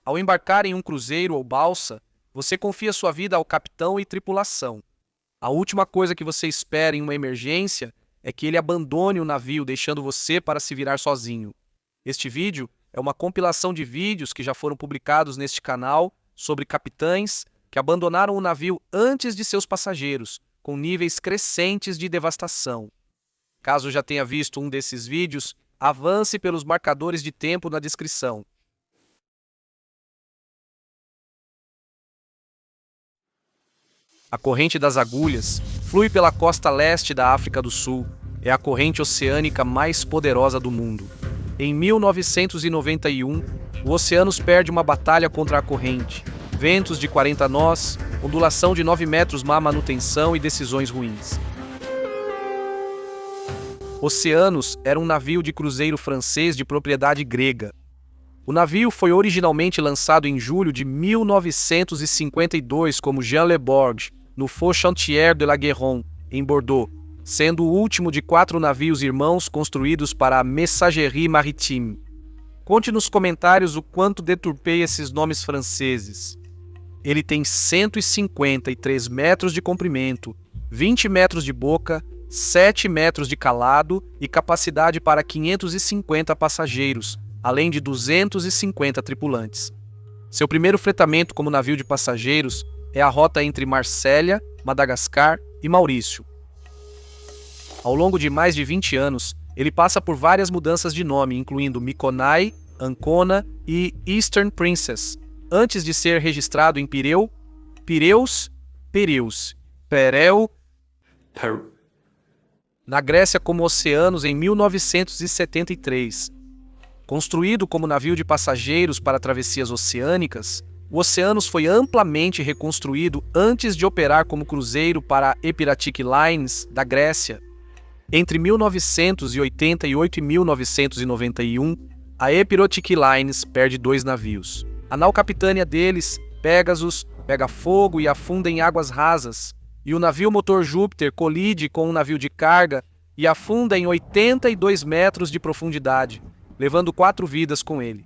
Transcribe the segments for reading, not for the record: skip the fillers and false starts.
Ao embarcar em um cruzeiro ou balsa, você confia sua vida ao capitão e tripulação. A última coisa que você espera em uma emergência é que ele abandone o navio, deixando você para se virar sozinho. Este vídeo é uma compilação de vídeos que já foram publicados neste canal sobre capitães que abandonaram o navio antes de seus passageiros, com níveis crescentes de devastação. Caso já tenha visto um desses vídeos, avance pelos marcadores de tempo na descrição. A corrente das agulhas flui pela costa leste da África do Sul. É a corrente oceânica mais poderosa do mundo. Em 1991, o Oceanus perde uma batalha contra a corrente. Ventos de 40 nós, ondulação de 9 metros, má manutenção e decisões ruins. Oceanus era um navio de cruzeiro francês de propriedade grega. O navio foi originalmente lançado em julho de 1952 como Jean Le Borgne, no Faux Chantier de la Garonne, em Bordeaux, sendo o último de 4 navios irmãos construídos para a Messagerie Maritime. Conte nos comentários o quanto deturpei esses nomes franceses. Ele tem 153 metros de comprimento, 20 metros de boca, 7 metros de calado e capacidade para 550 passageiros, além de 250 tripulantes. Seu primeiro fretamento como navio de passageiros é a rota entre Marsella, Madagascar e Maurício. Ao longo de mais de 20 anos, ele passa por várias mudanças de nome, incluindo Mykonai, Ancona e Eastern Princess, antes de ser registrado em Pireu, Pireus, Pereu, na Grécia como Oceanus em 1973. Construído como navio de passageiros para travessias oceânicas, o Oceanus foi amplamente reconstruído antes de operar como cruzeiro para a Epiratic Lines, da Grécia. Entre 1988 e 1991, a Epiratic Lines perde 2 navios. A nau capitânia deles, Pegasus, pega fogo e afunda em águas rasas, e o navio motor Júpiter colide com um navio de carga e afunda em 82 metros de profundidade, levando 4 vidas com ele.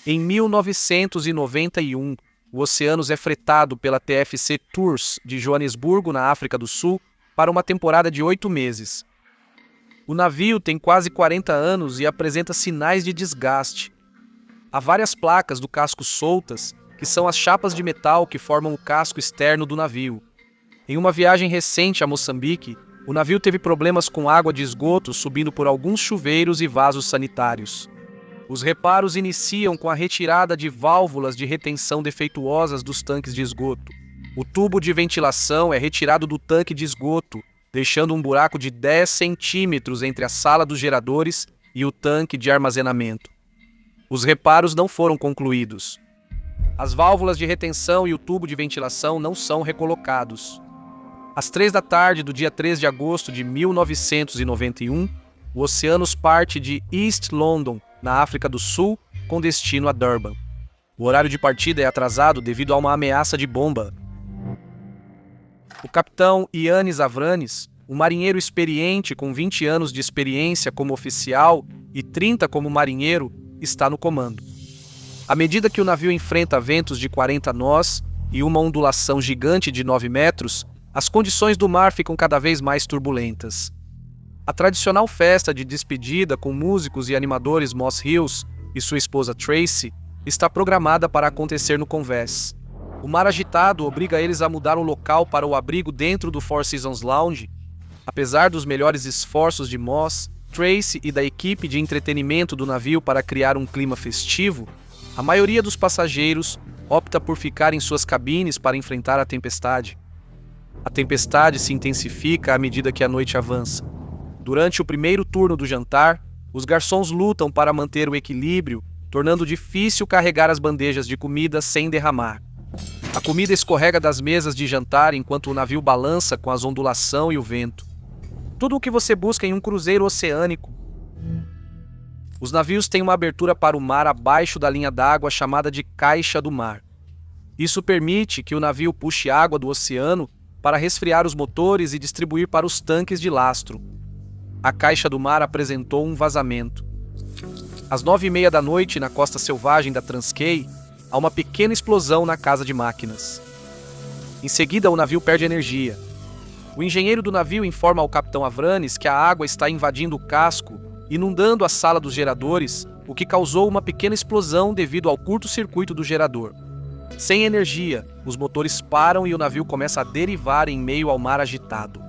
Em 1991, o Oceanus é fretado pela TFC Tours de Joanesburgo, na África do Sul, para uma temporada de 8 meses. O navio tem quase 40 anos e apresenta sinais de desgaste. Há várias placas do casco soltas, que são as chapas de metal que formam o casco externo do navio. Em uma viagem recente a Moçambique, o navio teve problemas com água de esgoto subindo por alguns chuveiros e vasos sanitários. Os reparos iniciam com a retirada de válvulas de retenção defeituosas dos tanques de esgoto. O tubo de ventilação é retirado do tanque de esgoto, deixando um buraco de 10 centímetros entre a sala dos geradores e o tanque de armazenamento. Os reparos não foram concluídos. As válvulas de retenção e o tubo de ventilação não são recolocados. Às 3 da tarde do dia 3 de agosto de 1991, o Oceanus parte de East London, na África do Sul, com destino a Durban. O horário de partida é atrasado devido a uma ameaça de bomba. O capitão Yannis Avranis, um marinheiro experiente com 20 anos de experiência como oficial e 30 como marinheiro, está no comando. À medida que o navio enfrenta ventos de 40 nós e uma ondulação gigante de 9 metros, as condições do mar ficam cada vez mais turbulentas. A tradicional festa de despedida com músicos e animadores Moss Hills e sua esposa Tracy está programada para acontecer no convés. O mar agitado obriga eles a mudar o local para o abrigo dentro do Four Seasons Lounge. Apesar dos melhores esforços de Moss, Tracy e da equipe de entretenimento do navio para criar um clima festivo, a maioria dos passageiros opta por ficar em suas cabines para enfrentar a tempestade. A tempestade se intensifica à medida que a noite avança. Durante o primeiro turno do jantar, os garçons lutam para manter o equilíbrio, tornando difícil carregar as bandejas de comida sem derramar. A comida escorrega das mesas de jantar enquanto o navio balança com as ondulação e o vento. Tudo o que você busca em um cruzeiro oceânico. Os navios têm uma abertura para o mar abaixo da linha d'água chamada de caixa do mar. Isso permite que o navio puxe água do oceano para resfriar os motores e distribuir para os tanques de lastro. A caixa do mar apresentou um vazamento. Às 9h30 da noite, na costa selvagem da Transkei, há uma pequena explosão na casa de máquinas. Em seguida, o navio perde energia. O engenheiro do navio informa ao capitão Avranis que a água está invadindo o casco, inundando a sala dos geradores, o que causou uma pequena explosão devido ao curto-circuito do gerador. Sem energia, os motores param e o navio começa a derivar em meio ao mar agitado.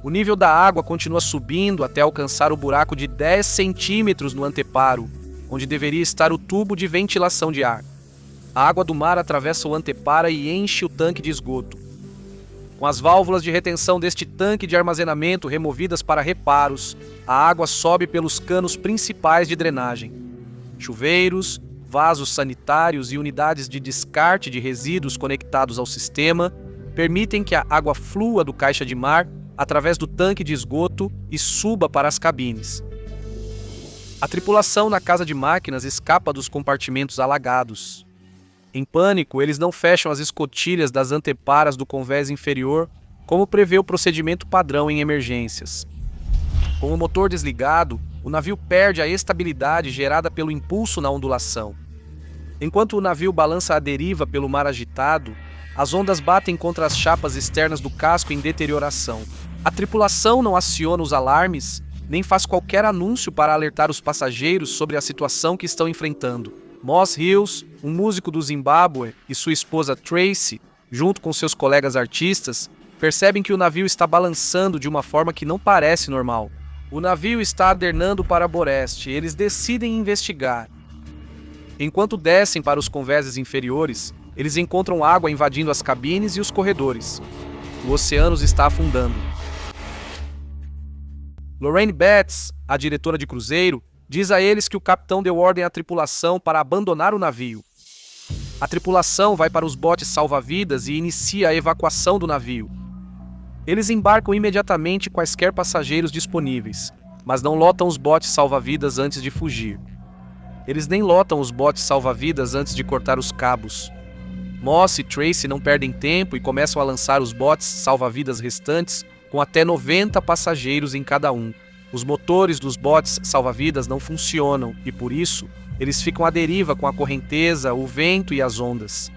O nível da água continua subindo até alcançar o buraco de 10 centímetros no anteparo, onde deveria estar o tubo de ventilação de ar. A água do mar atravessa o anteparo e enche o tanque de esgoto. Com as válvulas de retenção deste tanque de armazenamento removidas para reparos, a água sobe pelos canos principais de drenagem. Chuveiros, vasos sanitários e unidades de descarte de resíduos conectados ao sistema permitem que a água flua do caixa de mar através do tanque de esgoto e suba para as cabines. A tripulação na casa de máquinas escapa dos compartimentos alagados. Em pânico, eles não fecham as escotilhas das anteparas do convés inferior, como prevê o procedimento padrão em emergências. Com o motor desligado, o navio perde a estabilidade gerada pelo impulso na ondulação. Enquanto o navio balança à deriva pelo mar agitado, as ondas batem contra as chapas externas do casco em deterioração. A tripulação não aciona os alarmes, nem faz qualquer anúncio para alertar os passageiros sobre a situação que estão enfrentando. Moss Hills, um músico do Zimbábue, e sua esposa Tracy, junto com seus colegas artistas, percebem que o navio está balançando de uma forma que não parece normal. O navio está adernando para Boreste e eles decidem investigar. Enquanto descem para os convéses inferiores, eles encontram água invadindo as cabines e os corredores. O oceano está afundando. Lorraine Betts, a diretora de cruzeiro, diz a eles que o capitão deu ordem à tripulação para abandonar o navio. A tripulação vai para os botes salva-vidas e inicia a evacuação do navio. Eles embarcam imediatamente quaisquer passageiros disponíveis, mas não lotam os botes salva-vidas antes de fugir. Eles nem lotam os botes salva-vidas antes de cortar os cabos. Moss e Tracy não perdem tempo e começam a lançar os botes salva-vidas restantes com até 90 passageiros em cada um. Os motores dos botes salva-vidas não funcionam e, por isso, eles ficam à deriva com a correnteza, o vento e as ondas.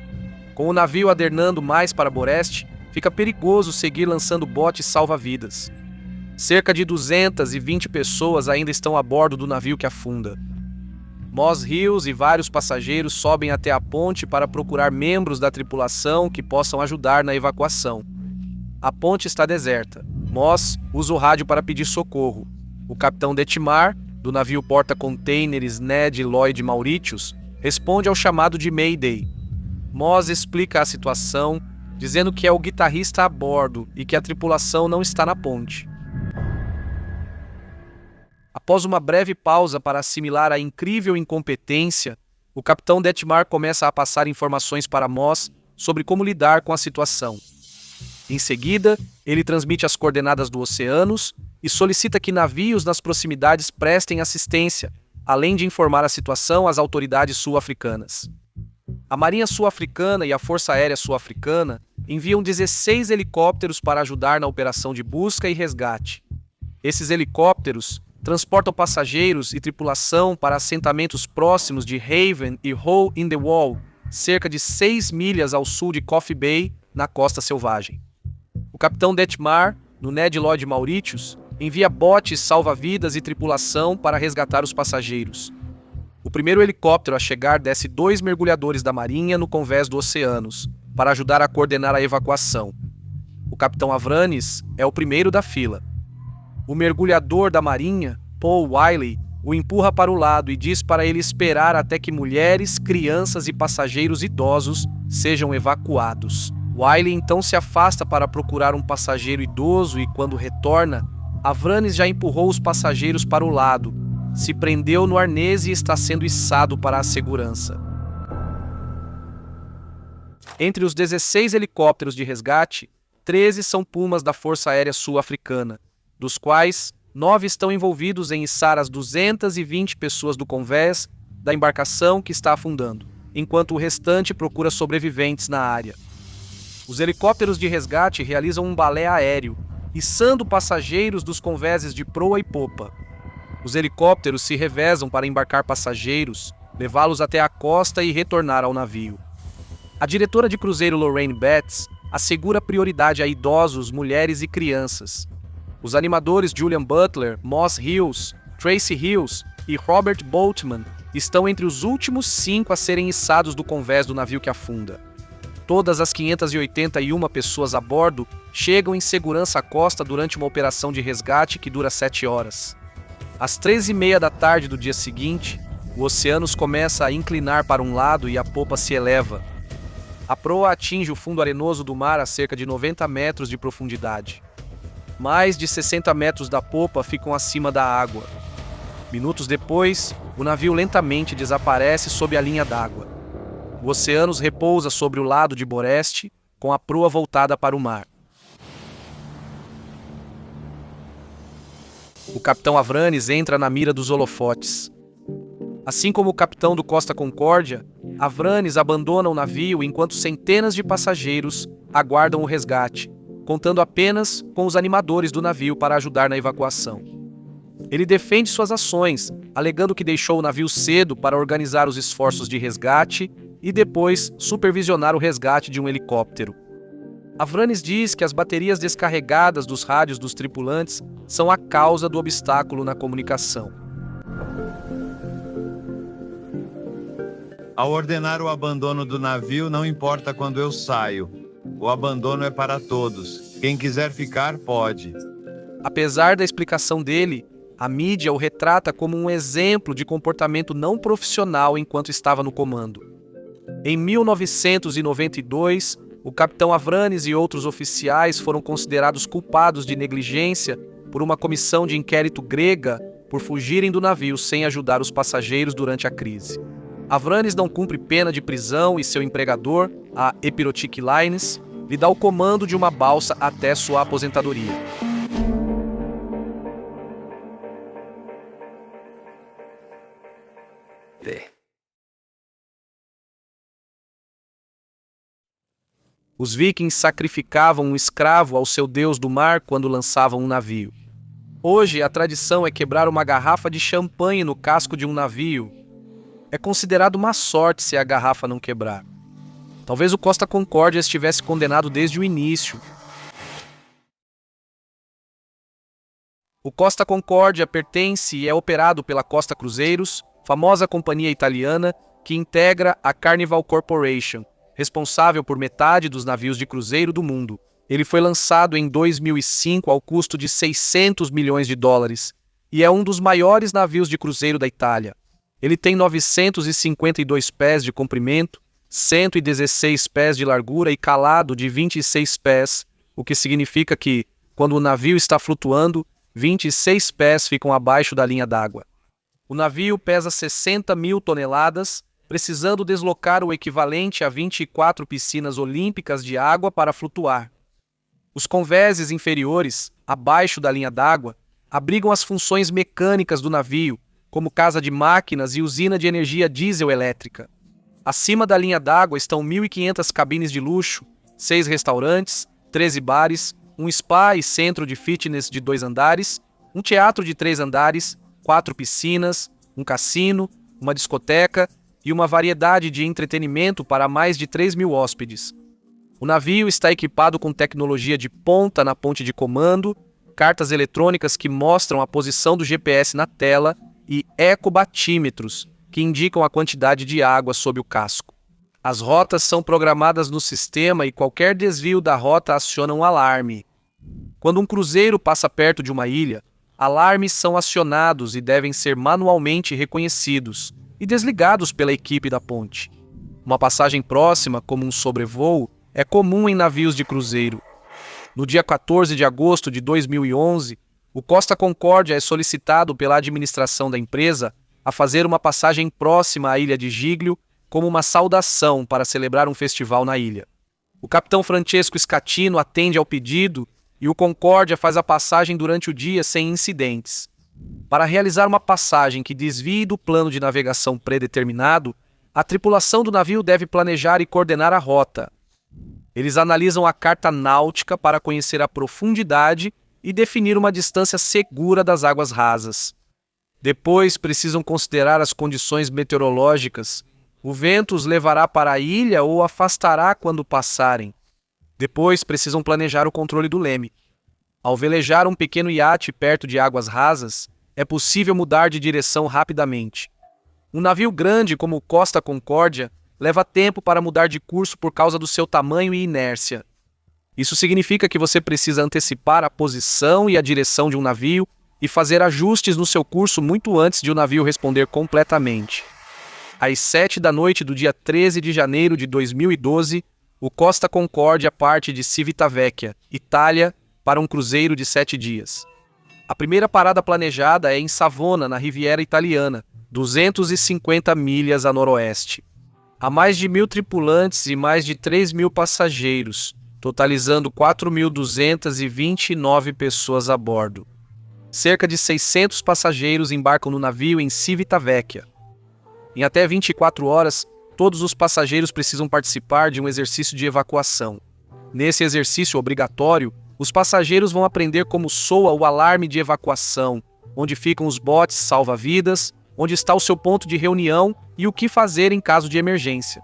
Com o navio adernando mais para Boreste, fica perigoso seguir lançando botes salva-vidas. Cerca de 220 pessoas ainda estão a bordo do navio que afunda. Moss Hills e vários passageiros sobem até a ponte para procurar membros da tripulação que possam ajudar na evacuação. A ponte está deserta. Moss usa o rádio para pedir socorro. O capitão Detmar, do navio porta-containers Ned Lloyd Mauritius, responde ao chamado de Mayday. Moss explica a situação, dizendo que é o guitarrista a bordo e que a tripulação não está na ponte. Após uma breve pausa para assimilar a incrível incompetência, o capitão Detmar começa a passar informações para Moss sobre como lidar com a situação. Em seguida, ele transmite as coordenadas do oceanos e solicita que navios nas proximidades prestem assistência, além de informar a situação às autoridades sul-africanas. A Marinha Sul-Africana e a Força Aérea Sul-Africana enviam 16 helicópteros para ajudar na operação de busca e resgate. Esses helicópteros transportam passageiros e tripulação para assentamentos próximos de Haven e Hole in the Wall, cerca de 6 milhas ao sul de Coffee Bay, na costa selvagem. O capitão Detmar, no Ned Lloyd Mauritius, envia botes salva-vidas e tripulação para resgatar os passageiros. O primeiro helicóptero a chegar desce 2 mergulhadores da Marinha no convés do Oceanos, para ajudar a coordenar a evacuação. O capitão Avranis é o primeiro da fila. O mergulhador da Marinha, Paul Wiley, o empurra para o lado e diz para ele esperar até que mulheres, crianças e passageiros idosos sejam evacuados. Wiley então se afasta para procurar um passageiro idoso e, quando retorna, Avranis já empurrou os passageiros para o lado, se prendeu no arnês e está sendo içado para a segurança. Entre os 16 helicópteros de resgate, 13 são Pumas da Força Aérea Sul-Africana, dos quais 9 estão envolvidos em içar as 220 pessoas do convés da embarcação que está afundando, enquanto o restante procura sobreviventes na área. Os helicópteros de resgate realizam um balé aéreo, içando passageiros dos convéses de proa e popa. Os helicópteros se revezam para embarcar passageiros, levá-los até a costa e retornar ao navio. A diretora de cruzeiro Lorraine Betts assegura prioridade a idosos, mulheres e crianças. Os animadores Julian Butler, Moss Hills, Tracy Hills e Robert Boatman estão entre os últimos 5 a serem içados do convés do navio que afunda. Todas as 581 pessoas a bordo chegam em segurança à costa durante uma operação de resgate que dura 7 horas. Às 13h30 da tarde do dia seguinte, o oceano começa a inclinar para um lado e a popa se eleva. A proa atinge o fundo arenoso do mar a cerca de 90 metros de profundidade. Mais de 60 metros da popa ficam acima da água. Minutos depois, o navio lentamente desaparece sob a linha d'água. O Oceanus repousa sobre o lado de Boreste, com a proa voltada para o mar. O capitão Avranes entra na mira dos holofotes. Assim como o capitão do Costa Concórdia, Avranes abandona o navio enquanto centenas de passageiros aguardam o resgate, contando apenas com os animadores do navio para ajudar na evacuação. Ele defende suas ações, alegando que deixou o navio cedo para organizar os esforços de resgate e depois supervisionar o resgate de um helicóptero. Avranes diz que as baterias descarregadas dos rádios dos tripulantes são a causa do obstáculo na comunicação. Ao ordenar o abandono do navio, não importa quando eu saio. O abandono é para todos. Quem quiser ficar, pode. Apesar da explicação dele, a mídia o retrata como um exemplo de comportamento não profissional enquanto estava no comando. Em 1992, o capitão Avranes e outros oficiais foram considerados culpados de negligência por uma comissão de inquérito grega por fugirem do navio sem ajudar os passageiros durante a crise. Avranes não cumpre pena de prisão e seu empregador, a Epirotic Lines, lhe dá o comando de uma balsa até sua aposentadoria. Os vikings sacrificavam um escravo ao seu deus do mar quando lançavam um navio. Hoje, a tradição é quebrar uma garrafa de champanhe no casco de um navio. É considerado uma sorte se a garrafa não quebrar. Talvez o Costa Concórdia estivesse condenado desde o início. O Costa Concórdia pertence e é operado pela Costa Cruzeiros, famosa companhia italiana que integra a Carnival Corporation, responsável por metade dos navios de cruzeiro do mundo. Ele foi lançado em 2005 ao custo de US$ 600 milhões e é um dos maiores navios de cruzeiro da Itália. Ele tem 952 pés de comprimento, 116 pés de largura e calado de 26 pés, o que significa que, quando o navio está flutuando, 26 pés ficam abaixo da linha d'água. O navio pesa 60 mil toneladas, precisando deslocar o equivalente a 24 piscinas olímpicas de água para flutuar. Os convéses inferiores, abaixo da linha d'água, abrigam as funções mecânicas do navio, como casa de máquinas e usina de energia diesel-elétrica. Acima da linha d'água estão 1.500 cabines de luxo, 6 restaurantes, 13 bares, um spa e centro de fitness de 2 andares, um teatro de 3 andares, 4 piscinas, um cassino, uma discoteca e uma variedade de entretenimento para mais de 3.000 hóspedes. O navio está equipado com tecnologia de ponta na ponte de comando, cartas eletrônicas que mostram a posição do GPS na tela e ecobatímetros, que indicam a quantidade de água sob o casco. As rotas são programadas no sistema e qualquer desvio da rota aciona um alarme. Quando um cruzeiro passa perto de uma ilha, alarmes são acionados e devem ser manualmente reconhecidos e desligados pela equipe da ponte. Uma passagem próxima, como um sobrevoo, é comum em navios de cruzeiro. No dia 14 de agosto de 2011, o Costa Concórdia é solicitado pela administração da empresa a fazer uma passagem próxima à ilha de Giglio como uma saudação para celebrar um festival na ilha. O capitão Francesco Scatino atende ao pedido e o Concórdia faz a passagem durante o dia sem incidentes. Para realizar uma passagem que desvie do plano de navegação predeterminado, a tripulação do navio deve planejar e coordenar a rota. Eles analisam a carta náutica para conhecer a profundidade e definir uma distância segura das águas rasas. Depois precisam considerar as condições meteorológicas. O vento os levará para a ilha ou afastará quando passarem. Depois precisam planejar o controle do leme. Ao velejar um pequeno iate perto de águas rasas, é possível mudar de direção rapidamente. Um navio grande como o Costa Concórdia leva tempo para mudar de curso por causa do seu tamanho e inércia. Isso significa que você precisa antecipar a posição e a direção de um navio e fazer ajustes no seu curso muito antes de o navio responder completamente. Às 7 da noite do dia 13 de janeiro de 2012, o Costa Concórdia parte de Civitavecchia, Itália, para um cruzeiro de 7 dias. A primeira parada planejada é em Savona, na Riviera Italiana, 250 milhas a noroeste. Há mais de 1.000 tripulantes e mais de 3.000 passageiros, totalizando 4.229 pessoas a bordo. Cerca de 600 passageiros embarcam no navio em Civitavecchia. Em até 24 horas, todos os passageiros precisam participar de um exercício de evacuação. Nesse exercício obrigatório, os passageiros vão aprender como soa o alarme de evacuação, onde ficam os botes salva-vidas, onde está o seu ponto de reunião e o que fazer em caso de emergência.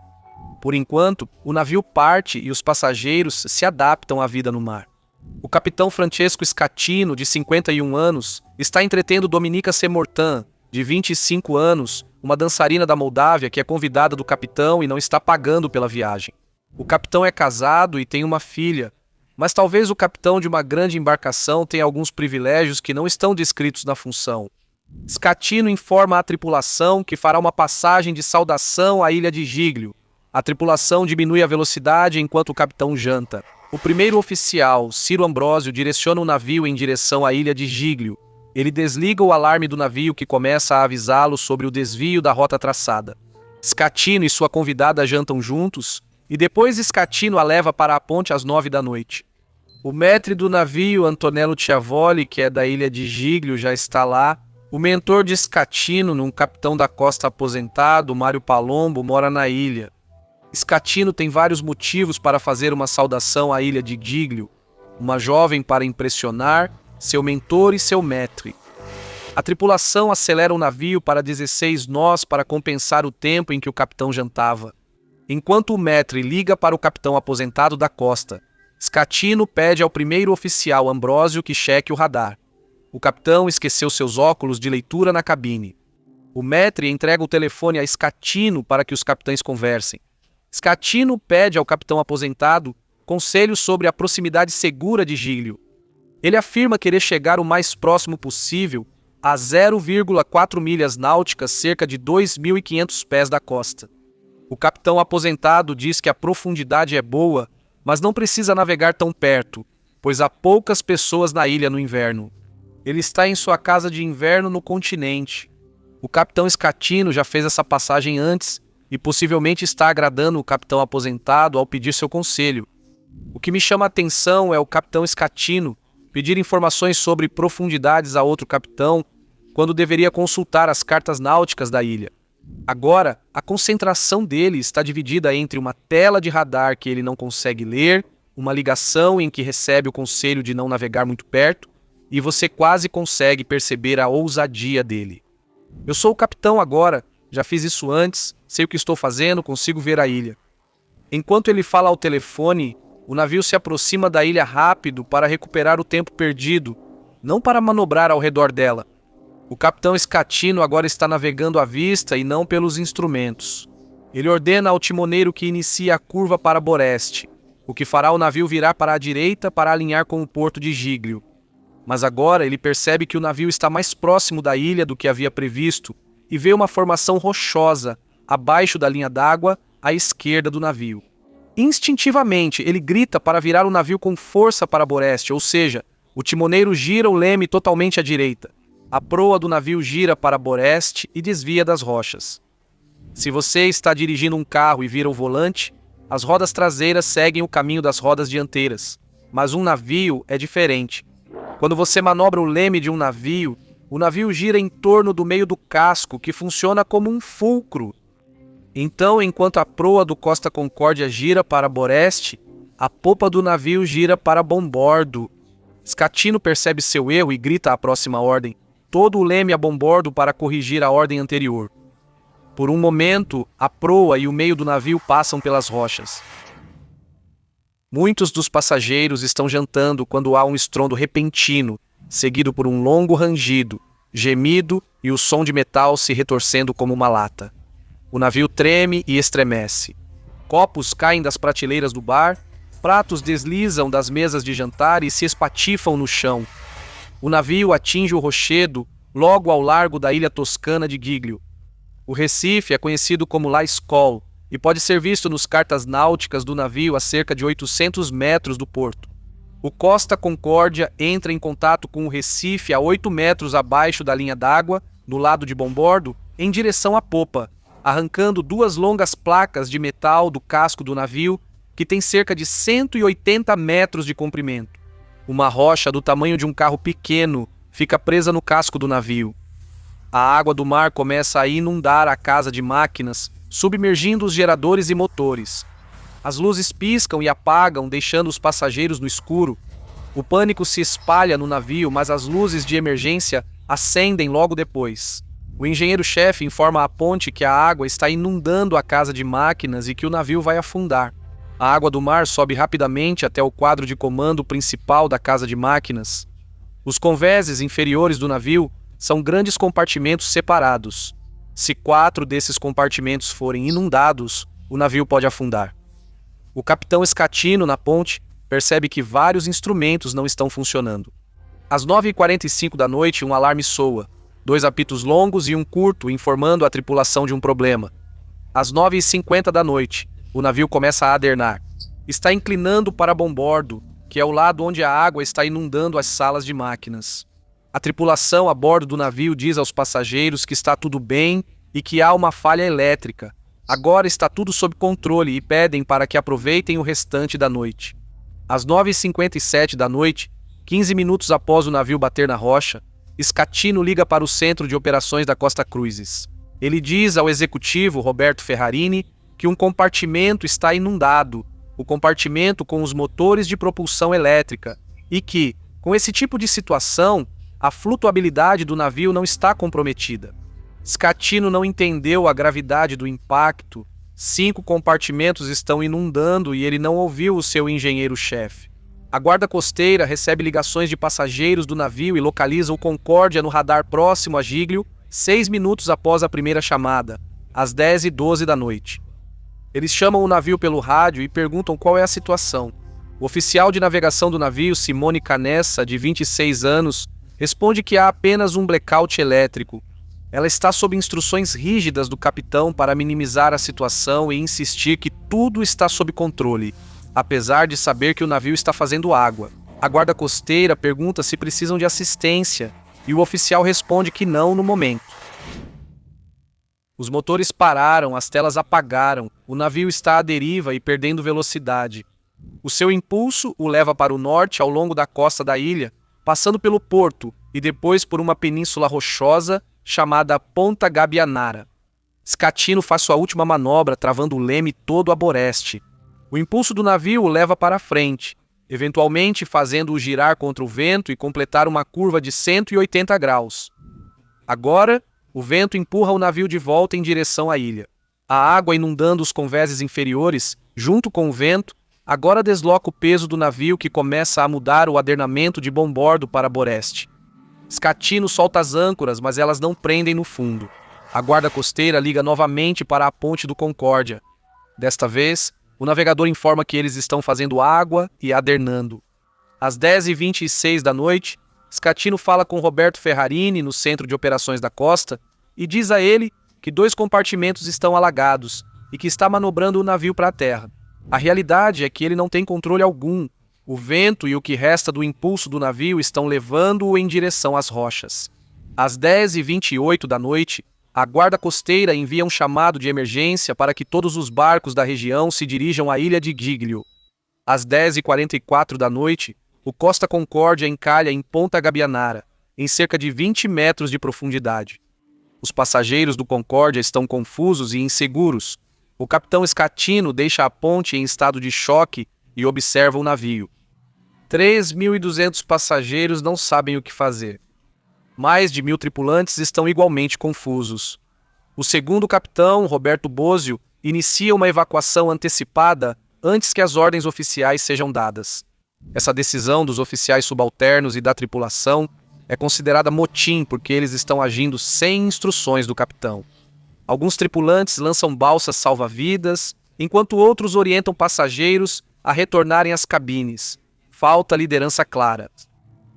Por enquanto, o navio parte e os passageiros se adaptam à vida no mar. O capitão Francesco Scatino, de 51 anos, está entretendo Dominika Semortan, de 25 anos, uma dançarina da Moldávia que é convidada do capitão e não está pagando pela viagem. O capitão é casado e tem uma filha, mas talvez o capitão de uma grande embarcação tenha alguns privilégios que não estão descritos na função. Scatino informa à tripulação que fará uma passagem de saudação à ilha de Giglio. A tripulação diminui a velocidade enquanto o capitão janta. O primeiro oficial, Ciro Ambrósio, direciona o navio em direção à ilha de Giglio. Ele desliga o alarme do navio que começa a avisá-lo sobre o desvio da rota traçada. Scatino e sua convidada jantam juntos, e depois Scatino a leva para a ponte às 9 da noite. O maître do navio, Antonello Chiavoli, que é da ilha de Giglio, já está lá. O mentor de Scatino, um capitão da costa aposentado, Mário Palombo, mora na ilha. Scatino tem vários motivos para fazer uma saudação à ilha de Giglio. Uma jovem para impressionar, seu mentor e seu maître. A tripulação acelera o navio para 16 nós para compensar o tempo em que o capitão jantava. Enquanto o maître liga para o capitão aposentado da costa, Scatino pede ao primeiro oficial Ambrósio que cheque o radar. O capitão esqueceu seus óculos de leitura na cabine. O maître entrega o telefone a Scatino para que os capitães conversem. Scatino pede ao capitão aposentado conselhos sobre a proximidade segura de Giglio. Ele afirma querer chegar o mais próximo possível a 0,4 milhas náuticas, cerca de 2.500 pés da costa. O capitão aposentado diz que a profundidade é boa, mas não precisa navegar tão perto, pois há poucas pessoas na ilha no inverno. Ele está em sua casa de inverno no continente. O capitão Scatino já fez essa passagem antes e possivelmente está agradando o capitão aposentado ao pedir seu conselho. O que me chama a atenção é o capitão Scatino pedir informações sobre profundidades a outro capitão quando deveria consultar as cartas náuticas da ilha. Agora, a concentração dele está dividida entre uma tela de radar que ele não consegue ler, uma ligação em que recebe o conselho de não navegar muito perto, e você quase consegue perceber a ousadia dele. Eu sou o capitão agora, já fiz isso antes, sei o que estou fazendo, consigo ver a ilha. Enquanto ele fala ao telefone, o navio se aproxima da ilha rápido para recuperar o tempo perdido, não para manobrar ao redor dela. O capitão Scatino agora está navegando à vista e não pelos instrumentos. Ele ordena ao timoneiro que inicie a curva para Boreste, o que fará o navio virar para a direita para alinhar com o porto de Giglio. Mas agora ele percebe que o navio está mais próximo da ilha do que havia previsto e vê uma formação rochosa, abaixo da linha d'água, à esquerda do navio. Instintivamente, ele grita para virar o navio com força para Boreste, ou seja, o timoneiro gira o leme totalmente à direita. A proa do navio gira para Boreste e desvia das rochas. Se você está dirigindo um carro e vira o volante, as rodas traseiras seguem o caminho das rodas dianteiras, mas um navio é diferente. Quando você manobra o leme de um navio, o navio gira em torno do meio do casco, que funciona como um fulcro. Então, enquanto a proa do Costa Concórdia gira para Boreste, a popa do navio gira para Bombordo. Scatino percebe seu erro e grita a próxima ordem. todo o leme a bombordo para corrigir a ordem anterior. Por um momento, a proa e o meio do navio passam pelas rochas. Muitos dos passageiros estão jantando quando há um estrondo repentino, seguido por um longo rangido, gemido e o som de metal se retorcendo como uma lata. O navio treme e estremece. Copos caem das prateleiras do bar, pratos deslizam das mesas de jantar e se espatifam no chão. O navio atinge o rochedo logo ao largo da ilha toscana de Giglio. O Recife é conhecido como La Escole e pode ser visto nos cartas náuticas do navio a cerca de 800 metros do porto. O Costa Concórdia entra em contato com o Recife a 8 metros abaixo da linha d'água, no lado de bombordo, em direção à popa, arrancando 2 longas placas de metal do casco do navio, que tem cerca de 180 metros de comprimento. Uma rocha do tamanho de um carro pequeno fica presa no casco do navio. A água do mar começa a inundar a casa de máquinas, submergindo os geradores e motores. As luzes piscam e apagam, deixando os passageiros no escuro. O pânico se espalha no navio, mas as luzes de emergência acendem logo depois. O engenheiro-chefe informa à ponte que a água está inundando a casa de máquinas e que o navio vai afundar. A água do mar sobe rapidamente até o quadro de comando principal da casa de máquinas. Os convéses inferiores do navio são grandes compartimentos separados. Se 4 desses compartimentos forem inundados, o navio pode afundar. O capitão Escatino, na ponte, percebe que vários instrumentos não estão funcionando. Às 9h45 da noite, um alarme soa. 2 apitos longos e um curto informando a tripulação de um problema. Às 9h50 da noite, o navio começa a adernar. Está inclinando para bombordo, que é o lado onde a água está inundando as salas de máquinas. A tripulação a bordo do navio diz aos passageiros que está tudo bem e que há uma falha elétrica. Agora está tudo sob controle e pedem para que aproveitem o restante da noite. Às 9h57 da noite, 15 minutos após o navio bater na rocha, Escatino liga para o centro de operações da Costa Cruises. Ele diz ao executivo Roberto Ferrarini que um compartimento está inundado, o compartimento com os motores de propulsão elétrica, e que, com esse tipo de situação, a flutuabilidade do navio não está comprometida. Escatino não entendeu a gravidade do impacto. 5 compartimentos estão inundando e ele não ouviu o seu engenheiro-chefe. A guarda costeira recebe ligações de passageiros do navio e localiza o Concórdia no radar próximo a Giglio 6 minutos após a primeira chamada, às 10h12 da noite. Eles chamam o navio pelo rádio e perguntam qual é a situação. O oficial de navegação do navio, Simone Canessa, de 26 anos, responde que há apenas um blackout elétrico. Ela está sob instruções rígidas do capitão para minimizar a situação e insistir que tudo está sob controle, apesar de saber que o navio está fazendo água. A guarda costeira pergunta se precisam de assistência e o oficial responde que não no momento. Os motores pararam, as telas apagaram, o navio está à deriva e perdendo velocidade. O seu impulso o leva para o norte ao longo da costa da ilha, passando pelo porto e depois por uma península rochosa chamada Ponta Gabianara. Escatino faz sua última manobra, travando o leme todo a boreste. O impulso do navio o leva para a frente, eventualmente fazendo-o girar contra o vento e completar uma curva de 180 graus. Agora, o vento empurra o navio de volta em direção à ilha. A água inundando os convéses inferiores, junto com o vento, agora desloca o peso do navio que começa a mudar o adernamento de bombordo para boreste. Escatino solta as âncoras, mas elas não prendem no fundo. A guarda costeira liga novamente para a ponte do Concórdia. Desta vez, o navegador informa que eles estão fazendo água e adernando. Às 10h26 da noite, Escatino fala com Roberto Ferrarini no centro de operações da costa e diz a ele que 2 compartimentos estão alagados e que está manobrando o navio para a terra. A realidade é que ele não tem controle algum. O vento e o que resta do impulso do navio estão levando-o em direção às rochas. Às 10h28 da noite, a guarda costeira envia um chamado de emergência para que todos os barcos da região se dirijam à ilha de Giglio. Às 10h44 da noite, o Costa Concórdia encalha em Ponta Gabianara, em cerca de 20 metros de profundidade. Os passageiros do Concórdia estão confusos e inseguros. O capitão Escatino deixa a ponte em estado de choque e observa o navio. 3.200 passageiros não sabem o que fazer. Mais de 1.000 tripulantes estão igualmente confusos. O segundo capitão, Roberto Bozio, inicia uma evacuação antecipada antes que as ordens oficiais sejam dadas. Essa decisão dos oficiais subalternos e da tripulação é considerada motim porque eles estão agindo sem instruções do capitão. Alguns tripulantes lançam balsas salva-vidas, enquanto outros orientam passageiros a retornarem às cabines. Falta liderança clara.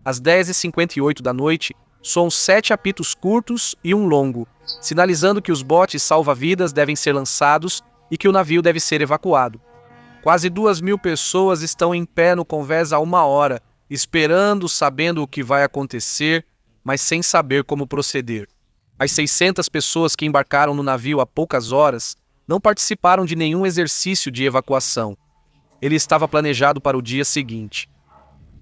Às 10h58 da noite, soam 7 apitos curtos e um longo, sinalizando que os botes salva-vidas devem ser lançados e que o navio deve ser evacuado. Quase 2.000 pessoas estão em pé no convés há 1 hora, esperando, sabendo o que vai acontecer, mas sem saber como proceder. As 600 pessoas que embarcaram no navio há poucas horas não participaram de nenhum exercício de evacuação. Ele estava planejado para o dia seguinte.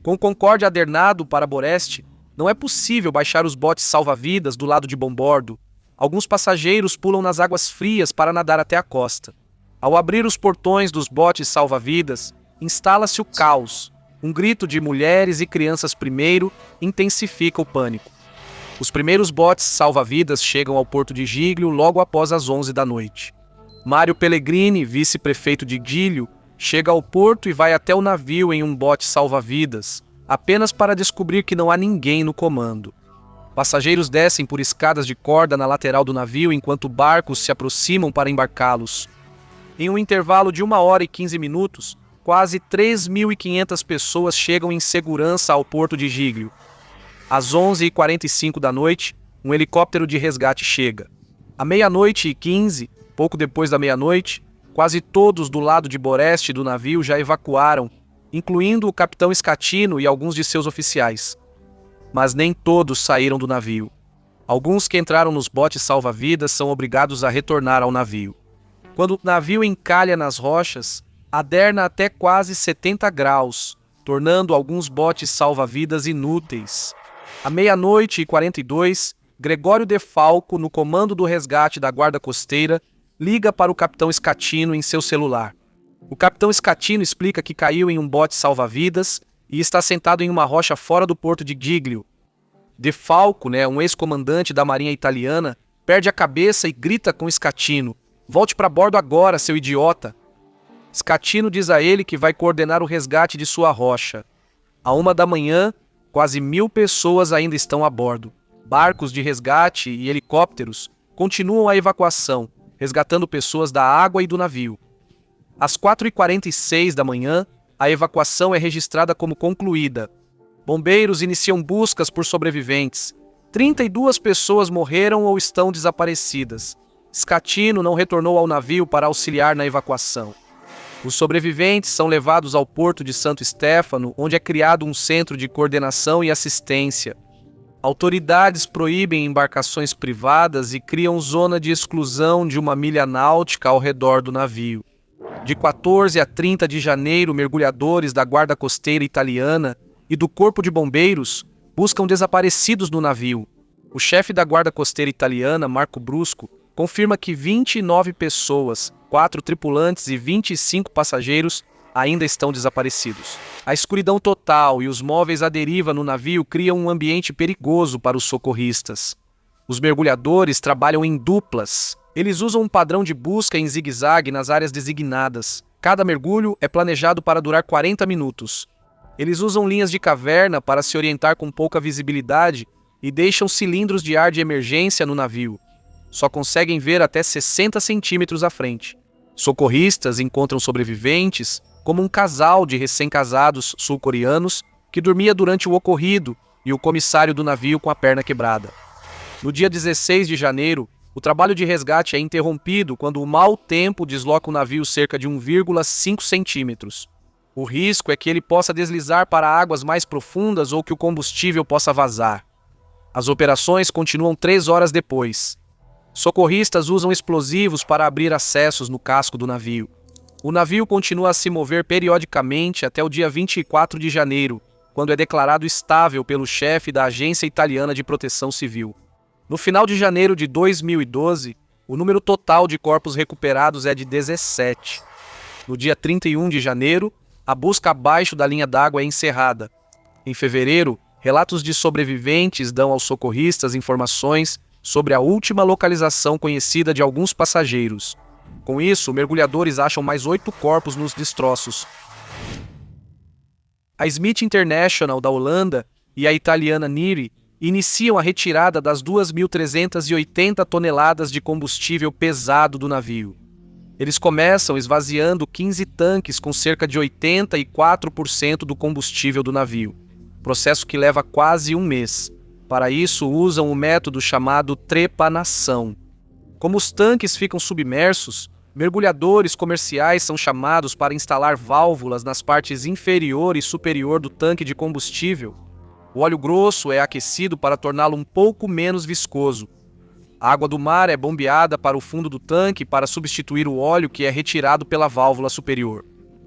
Com o Concorde adernado para Boreste, não é possível baixar os botes salva-vidas do lado de bombordo. Alguns passageiros pulam nas águas frias para nadar até a costa. Ao abrir os portões dos botes salva-vidas, instala-se o caos. Um grito de mulheres e crianças primeiro intensifica o pânico. Os primeiros botes salva-vidas chegam ao porto de Giglio logo após as 11 da noite. Mário Pellegrini, vice-prefeito de Giglio, chega ao porto e vai até o navio em um bote salva-vidas, apenas para descobrir que não há ninguém no comando. Passageiros descem por escadas de corda na lateral do navio enquanto barcos se aproximam para embarcá-los. Em um intervalo de 1 hora e 15 minutos, quase 3.500 pessoas chegam em segurança ao porto de Giglio. Às 11h45 da noite, um helicóptero de resgate chega. À 00h15, pouco depois da meia-noite, quase todos do lado de Boreste do navio já evacuaram, incluindo o capitão Scatino e alguns de seus oficiais. Mas nem todos saíram do navio. Alguns que entraram nos botes salva-vidas são obrigados a retornar ao navio. Quando o navio encalha nas rochas, aderna até quase 70 graus, tornando alguns botes salva-vidas inúteis. À 00h42, Gregório De Falco, no comando do resgate da Guarda Costeira, liga para o capitão Scatino em seu celular. O capitão Scatino explica que caiu em um bote salva-vidas e está sentado em uma rocha fora do porto de Giglio. De Falco, um ex-comandante da Marinha Italiana, perde a cabeça e grita com Scatino: "Volte para bordo agora, seu idiota!" Scatino diz a ele que vai coordenar o resgate de sua rocha. À 1 da manhã, quase 1.000 pessoas ainda estão a bordo. Barcos de resgate e helicópteros continuam a evacuação, resgatando pessoas da água e do navio. Às 4h46 da manhã, a evacuação é registrada como concluída. Bombeiros iniciam buscas por sobreviventes. 32 pessoas morreram ou estão desaparecidas. Scatino não retornou ao navio para auxiliar na evacuação. Os sobreviventes são levados ao porto de Santo Stefano, onde é criado um centro de coordenação e assistência. Autoridades proíbem embarcações privadas e criam zona de exclusão de 1 milha náutica ao redor do navio. De 14 a 30 de janeiro, mergulhadores da Guarda Costeira Italiana e do Corpo de Bombeiros buscam desaparecidos no navio. O chefe da Guarda Costeira Italiana, Marco Brusco, confirma que 29 pessoas, 4 tripulantes e 25 passageiros ainda estão desaparecidos. A escuridão total e os móveis à deriva no navio criam um ambiente perigoso para os socorristas. Os mergulhadores trabalham em duplas. Eles usam um padrão de busca em zigue-zague nas áreas designadas. Cada mergulho é planejado para durar 40 minutos. Eles usam linhas de caverna para se orientar com pouca visibilidade e deixam cilindros de ar de emergência no navio. Só conseguem ver até 60 centímetros à frente. Socorristas encontram sobreviventes, como um casal de recém-casados sul-coreanos que dormia durante o ocorrido e o comissário do navio com a perna quebrada. No dia 16 de janeiro, o trabalho de resgate é interrompido quando o mau tempo desloca o navio cerca de 1,5 centímetros. O risco é que ele possa deslizar para águas mais profundas ou que o combustível possa vazar. As operações continuam 3 horas depois. Socorristas usam explosivos para abrir acessos no casco do navio. O navio continua a se mover periodicamente até o dia 24 de janeiro, quando é declarado estável pelo chefe da Agência Italiana de Proteção Civil. No final de janeiro de 2012, o número total de corpos recuperados é de 17. No dia 31 de janeiro, a busca abaixo da linha d'água é encerrada. Em fevereiro, Relatos de sobreviventes dão aos socorristas informações sobre a última localização conhecida de alguns passageiros. Com isso, mergulhadores acham mais 8 corpos nos destroços. A Smith International da Holanda e a italiana Neri iniciam a retirada das 2.380 toneladas de combustível pesado do navio. Eles começam esvaziando 15 tanques com cerca de 84% do combustível do navio, processo que leva quase um mês. Para isso, usam o método chamado trepanação. Como os tanques ficam submersos, mergulhadores comerciais são chamados para instalar válvulas nas partes inferior e superior do tanque de combustível. O óleo grosso é aquecido para torná-lo um pouco menos viscoso. A água do mar é bombeada para o fundo do tanque para substituir o óleo que é retirado pela válvula superior.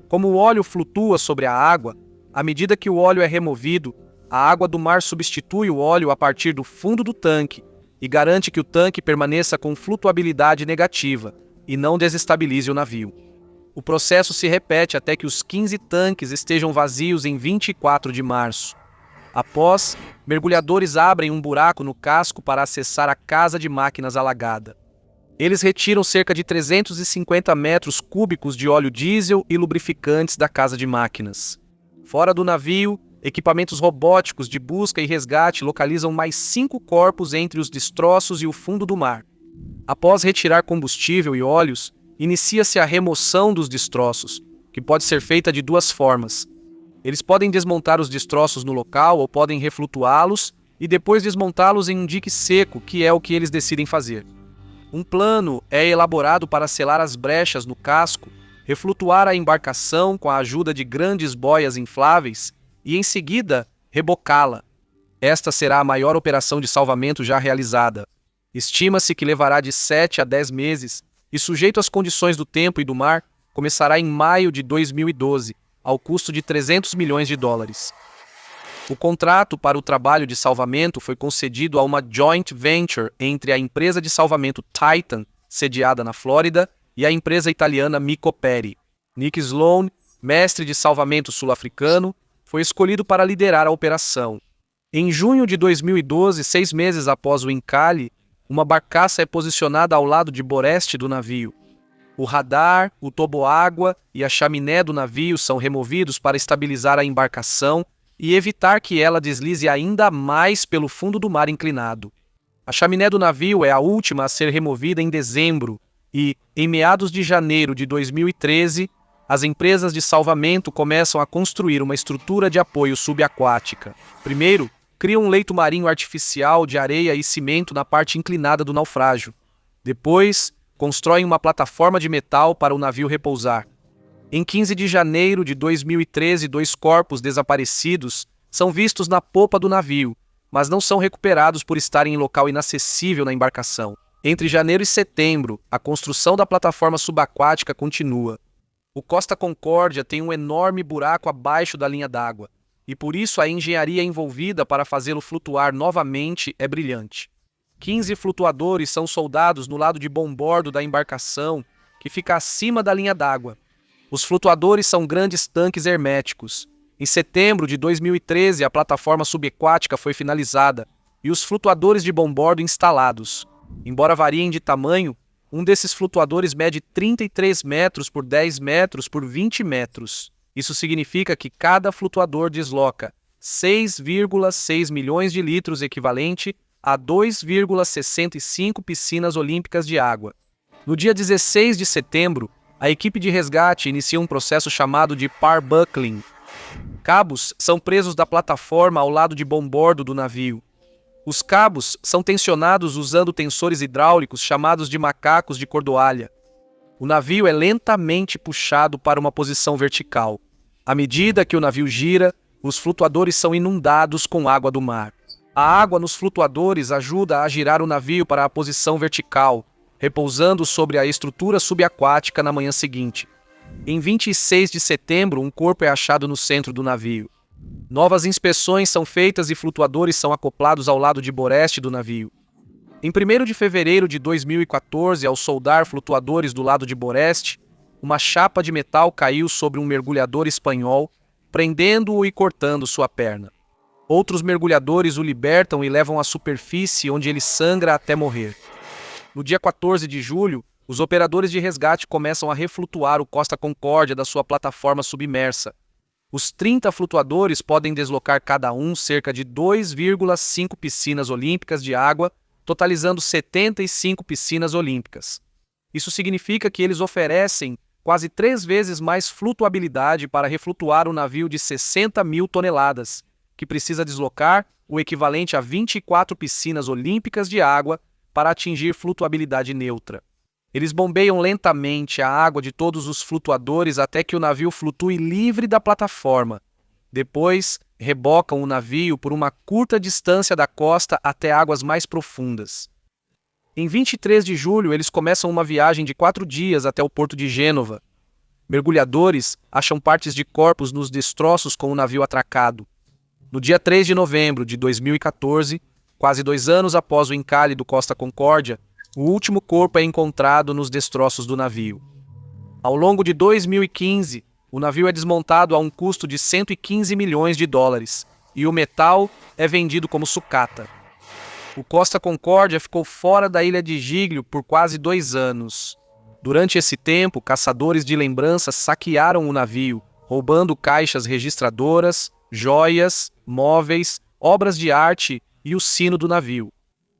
Como o óleo flutua sobre a água, à medida que o óleo é removido, a água do mar substitui o óleo a partir do fundo do tanque e garante que o tanque permaneça com flutuabilidade negativa e não desestabilize o navio. O processo se repete até que os 15 tanques estejam vazios em 24 de março. Após, mergulhadores abrem um buraco no casco para acessar a casa de máquinas alagada. Eles retiram cerca de 350 metros cúbicos de óleo diesel e lubrificantes da casa de máquinas. Fora do navio, equipamentos robóticos de busca e resgate localizam mais 5 corpos entre os destroços e o fundo do mar. Após retirar combustível e óleos, inicia-se a remoção dos destroços, que pode ser feita de 2 formas. Eles podem desmontar os destroços no local ou podem reflutuá-los e depois desmontá-los em um dique seco, que é o que eles decidem fazer. Um plano é elaborado para selar as brechas no casco, reflutuar a embarcação com a ajuda de grandes boias infláveis e, em seguida, rebocá-la. Esta será a maior operação de salvamento já realizada. Estima-se que levará de 7 a 10 meses e, sujeito às condições do tempo e do mar, começará em maio de 2012, ao custo de 300 milhões de dólares. O contrato para o trabalho de salvamento foi concedido a uma joint venture entre a empresa de salvamento Titan, sediada na Flórida, e a empresa italiana Micoperi. Nick Sloan, mestre de salvamento sul-africano, foi escolhido para liderar a operação. Em junho de 2012, 6 meses após o encalhe, uma barcaça é posicionada ao lado de boreste do navio. O radar, o toboágua e a chaminé do navio são removidos para estabilizar a embarcação e evitar que ela deslize ainda mais pelo fundo do mar inclinado. A chaminé do navio é a última a ser removida em dezembro e, em meados de janeiro de 2013, as empresas de salvamento começam a construir uma estrutura de apoio subaquática. Primeiro, criam um leito marinho artificial de areia e cimento na parte inclinada do naufrágio. Depois, constroem uma plataforma de metal para o navio repousar. Em 15 de janeiro de 2013, 2 corpos desaparecidos são vistos na popa do navio, mas não são recuperados por estarem em local inacessível na embarcação. Entre janeiro e setembro, a construção da plataforma subaquática continua. O Costa Concórdia tem um enorme buraco abaixo da linha d'água, e por isso a engenharia envolvida para fazê-lo flutuar novamente é brilhante. 15 flutuadores são soldados no lado de bombordo da embarcação, que fica acima da linha d'água. Os flutuadores são grandes tanques herméticos. Em setembro de 2013, a plataforma subaquática foi finalizada e os flutuadores de bombordo instalados. Embora variem de tamanho, um desses flutuadores mede 33 metros por 10 metros por 20 metros. Isso significa que cada flutuador desloca 6,6 milhões de litros, equivalente a 2,65 piscinas olímpicas de água. No dia 16 de setembro, a equipe de resgate inicia um processo chamado de parbuckling. Cabos são presos da plataforma ao lado de bombordo do navio. Os cabos são tensionados usando tensores hidráulicos chamados de macacos de cordoalha. O navio é lentamente puxado para uma posição vertical. À medida que o navio gira, os flutuadores são inundados com água do mar. A água nos flutuadores ajuda a girar o navio para a posição vertical, repousando sobre a estrutura subaquática na manhã seguinte. Em 26 de setembro, um corpo é achado no centro do navio. Novas inspeções são feitas e flutuadores são acoplados ao lado de boreste do navio. Em 1º de fevereiro de 2014, ao soldar flutuadores do lado de boreste, uma chapa de metal caiu sobre um mergulhador espanhol, prendendo-o e cortando sua perna. Outros mergulhadores o libertam e levam à superfície, onde ele sangra até morrer. No dia 14 de julho, os operadores de resgate começam a reflutuar o Costa Concórdia da sua plataforma submersa. Os 30 flutuadores podem deslocar cada um cerca de 2,5 piscinas olímpicas de água, totalizando 75 piscinas olímpicas. Isso significa que eles oferecem quase 3 vezes mais flutuabilidade para reflutuar um navio de 60 mil toneladas, que precisa deslocar o equivalente a 24 piscinas olímpicas de água para atingir flutuabilidade neutra. Eles bombeiam lentamente a água de todos os flutuadores até que o navio flutue livre da plataforma. Depois, rebocam o navio por uma curta distância da costa até águas mais profundas. Em 23 de julho, eles começam uma viagem de 4 dias até o porto de Gênova. Mergulhadores acham partes de corpos nos destroços com o navio atracado. No dia 3 de novembro de 2014, quase 2 anos após o encalhe do Costa Concórdia, o último corpo é encontrado nos destroços do navio. Ao longo de 2015, o navio é desmontado a um custo de 115 milhões de dólares e o metal é vendido como sucata. O Costa Concórdia ficou fora da ilha de Giglio por quase 2 anos. Durante esse tempo, caçadores de lembranças saquearam o navio, roubando caixas registradoras, joias, móveis, obras de arte e o sino do navio.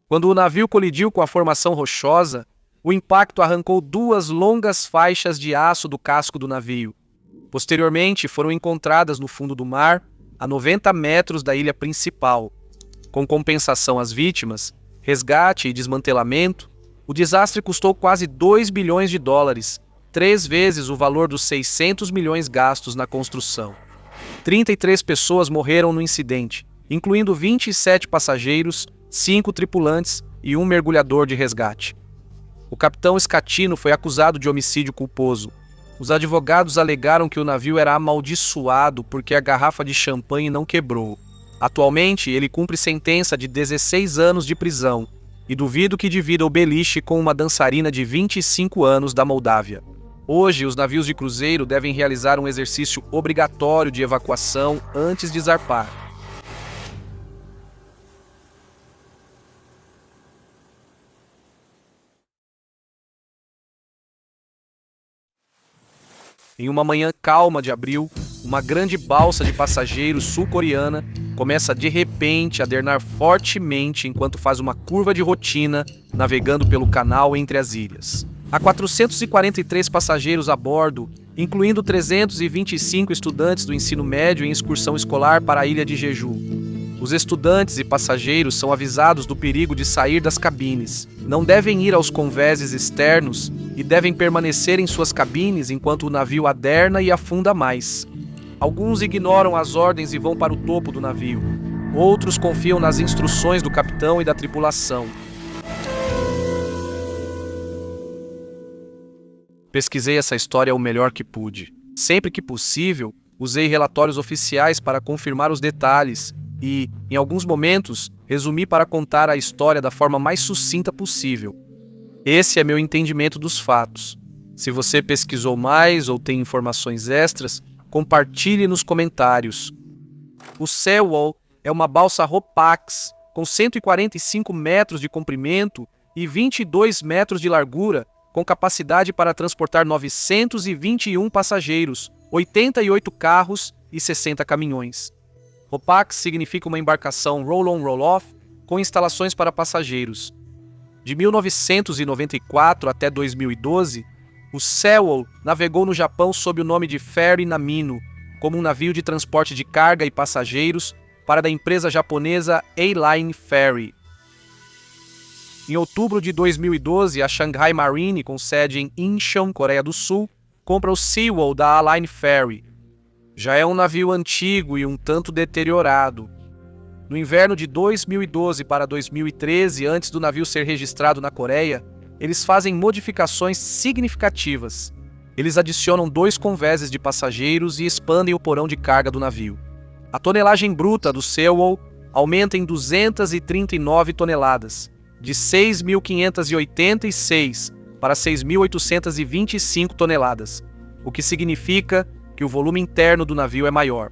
Quando o navio colidiu com a formação rochosa, o impacto arrancou 2 longas faixas de aço do casco do navio. Posteriormente, foram encontradas no fundo do mar, a 90 metros da ilha principal. Com compensação às vítimas, resgate e desmantelamento, o desastre custou quase 2 bilhões de dólares, 3 vezes o valor dos 600 milhões gastos na construção. 33 pessoas morreram no incidente, incluindo 27 passageiros, 5 tripulantes e 1 mergulhador de resgate. O capitão Scatino foi acusado de homicídio culposo. Os advogados alegaram que o navio era amaldiçoado porque a garrafa de champanhe não quebrou. Atualmente, ele cumpre sentença de 16 anos de prisão e duvido que divida o beliche com uma dançarina de 25 anos da Moldávia. Hoje, os navios de cruzeiro devem realizar um exercício obrigatório de evacuação antes de zarpar. Em uma manhã calma de abril, uma grande balsa de passageiros sul-coreana começa de repente a dernar fortemente enquanto faz uma curva de rotina navegando pelo canal entre as ilhas. Há 443 passageiros a bordo, incluindo 325 estudantes do ensino médio em excursão escolar para a ilha de Jeju. Os estudantes e passageiros são avisados do perigo de sair das cabines. Não devem ir aos convéses externos e devem permanecer em suas cabines enquanto o navio aderna e afunda mais. Alguns ignoram as ordens e vão para o topo do navio. Outros confiam nas instruções do capitão e da tripulação. Pesquisei essa história o melhor que pude. Sempre que possível, usei relatórios oficiais para confirmar os detalhes e, em alguns momentos, resumi para contar a história da forma mais sucinta possível. Esse é meu entendimento dos fatos. Se você pesquisou mais ou tem informações extras, compartilhe nos comentários. O Sewol é uma balsa Ro-Pax com 145 metros de comprimento e 22 metros de largura, com capacidade para transportar 921 passageiros, 88 carros e 60 caminhões. Ro-Pax significa uma embarcação roll-on roll-off com instalações para passageiros. De 1994 até 2012, o Sewol navegou no Japão sob o nome de Ferry Namino, como um navio de transporte de carga e passageiros para a empresa japonesa A-Line Ferry. Em outubro de 2012, a Shanghai Marine, com sede em Incheon, Coreia do Sul, compra o Sewol da A-Line Ferry. Já é um navio antigo e um tanto deteriorado. No inverno de 2012 para 2013, antes do navio ser registrado na Coreia, eles fazem modificações significativas. Eles adicionam 2 convéses de passageiros e expandem o porão de carga do navio. A tonelagem bruta do Sewol aumenta em 239 toneladas, de 6.586 para 6.825 toneladas, o que significa que o volume interno do navio é maior.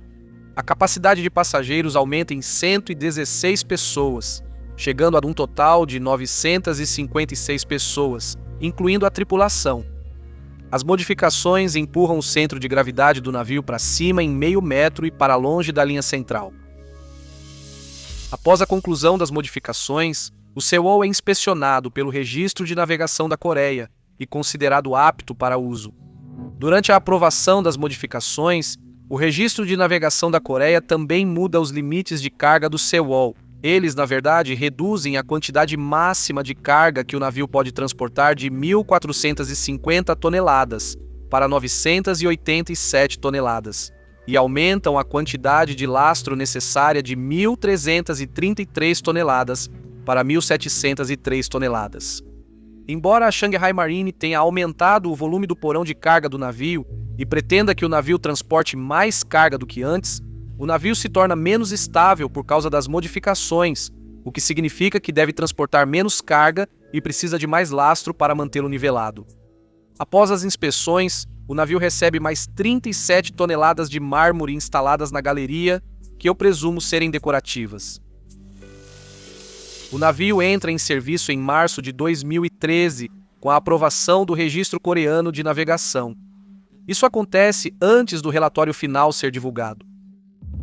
A capacidade de passageiros aumenta em 116 pessoas, chegando a um total de 956 pessoas, incluindo a tripulação. As modificações empurram o centro de gravidade do navio para cima em meio metro e para longe da linha central. Após a conclusão das modificações, o Sewol é inspecionado pelo Registro de Navegação da Coreia e considerado apto para uso. Durante a aprovação das modificações, o Registro de Navegação da Coreia também muda os limites de carga do Sewol. Eles, na verdade, reduzem a quantidade máxima de carga que o navio pode transportar de 1.450 toneladas para 987 toneladas e aumentam a quantidade de lastro necessária de 1.333 toneladas para 1.703 toneladas. Embora a Shanghai Marine tenha aumentado o volume do porão de carga do navio e pretenda que o navio transporte mais carga do que antes, o navio se torna menos estável por causa das modificações, o que significa que deve transportar menos carga e precisa de mais lastro para mantê-lo nivelado. Após as inspeções, o navio recebe mais 37 toneladas de mármore instaladas na galeria, que eu presumo serem decorativas. O navio entra em serviço em março de 2013, com a aprovação do Registro Coreano de Navegação. Isso acontece antes do relatório final ser divulgado.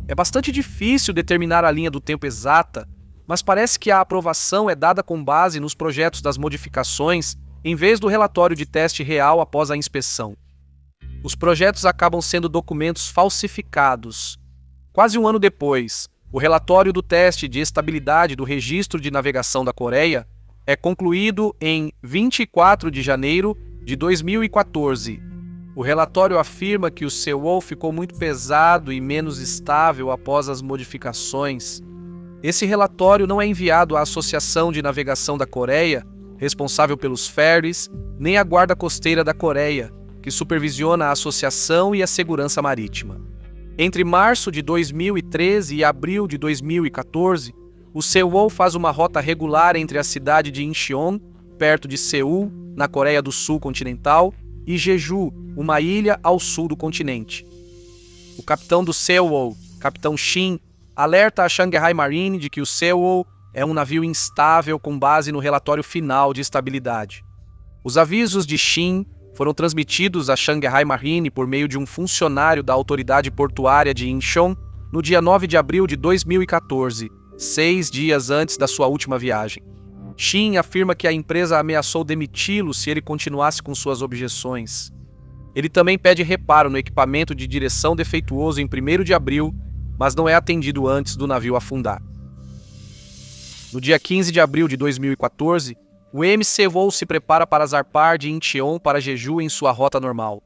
É bastante difícil determinar a linha do tempo exata, mas parece que a aprovação é dada com base nos projetos das modificações, em vez do relatório de teste real após a inspeção. Os projetos acabam sendo documentos falsificados. Quase um ano depois, o relatório do teste de estabilidade do Registro de Navegação da Coreia é concluído em 24 de janeiro de 2014. O relatório afirma que o Sewol ficou muito pesado e menos estável após as modificações. Esse relatório não é enviado à Associação de Navegação da Coreia, responsável pelos ferries, nem à Guarda Costeira da Coreia, que supervisiona a associação e a segurança marítima. Entre março de 2013 e abril de 2014, o Sewol faz uma rota regular entre a cidade de Incheon, perto de Seul, na Coreia do Sul continental, e Jeju, uma ilha ao sul do continente. O capitão do Sewol, capitão Shin, alerta a Shanghai Marine de que o Sewol é um navio instável com base no relatório final de estabilidade. Os avisos de Shin foram transmitidos à Shanghai Marine por meio de um funcionário da autoridade portuária de Incheon no dia 9 de abril de 2014, 6 dias antes da sua última viagem. Shin afirma que a empresa ameaçou demiti-lo se ele continuasse com suas objeções. Ele também pede reparo no equipamento de direção defeituoso em 1º de abril, mas não é atendido antes do navio afundar. No dia 15 de abril de 2014, o M. Sewol se prepara para zarpar de Incheon para Jeju em sua rota normal.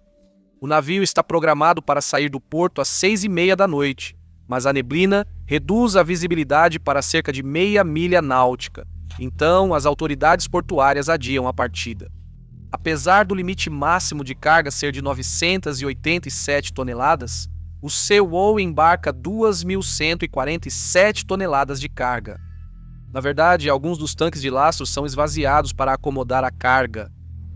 O navio está programado para sair do porto às 6h30 da noite, mas a neblina reduz a visibilidade para cerca de meia milha náutica. Então, as autoridades portuárias adiam a partida. Apesar do limite máximo de carga ser de 987 toneladas, o Sewol embarca 2.147 toneladas de carga. Na verdade, alguns dos tanques de lastro são esvaziados para acomodar a carga.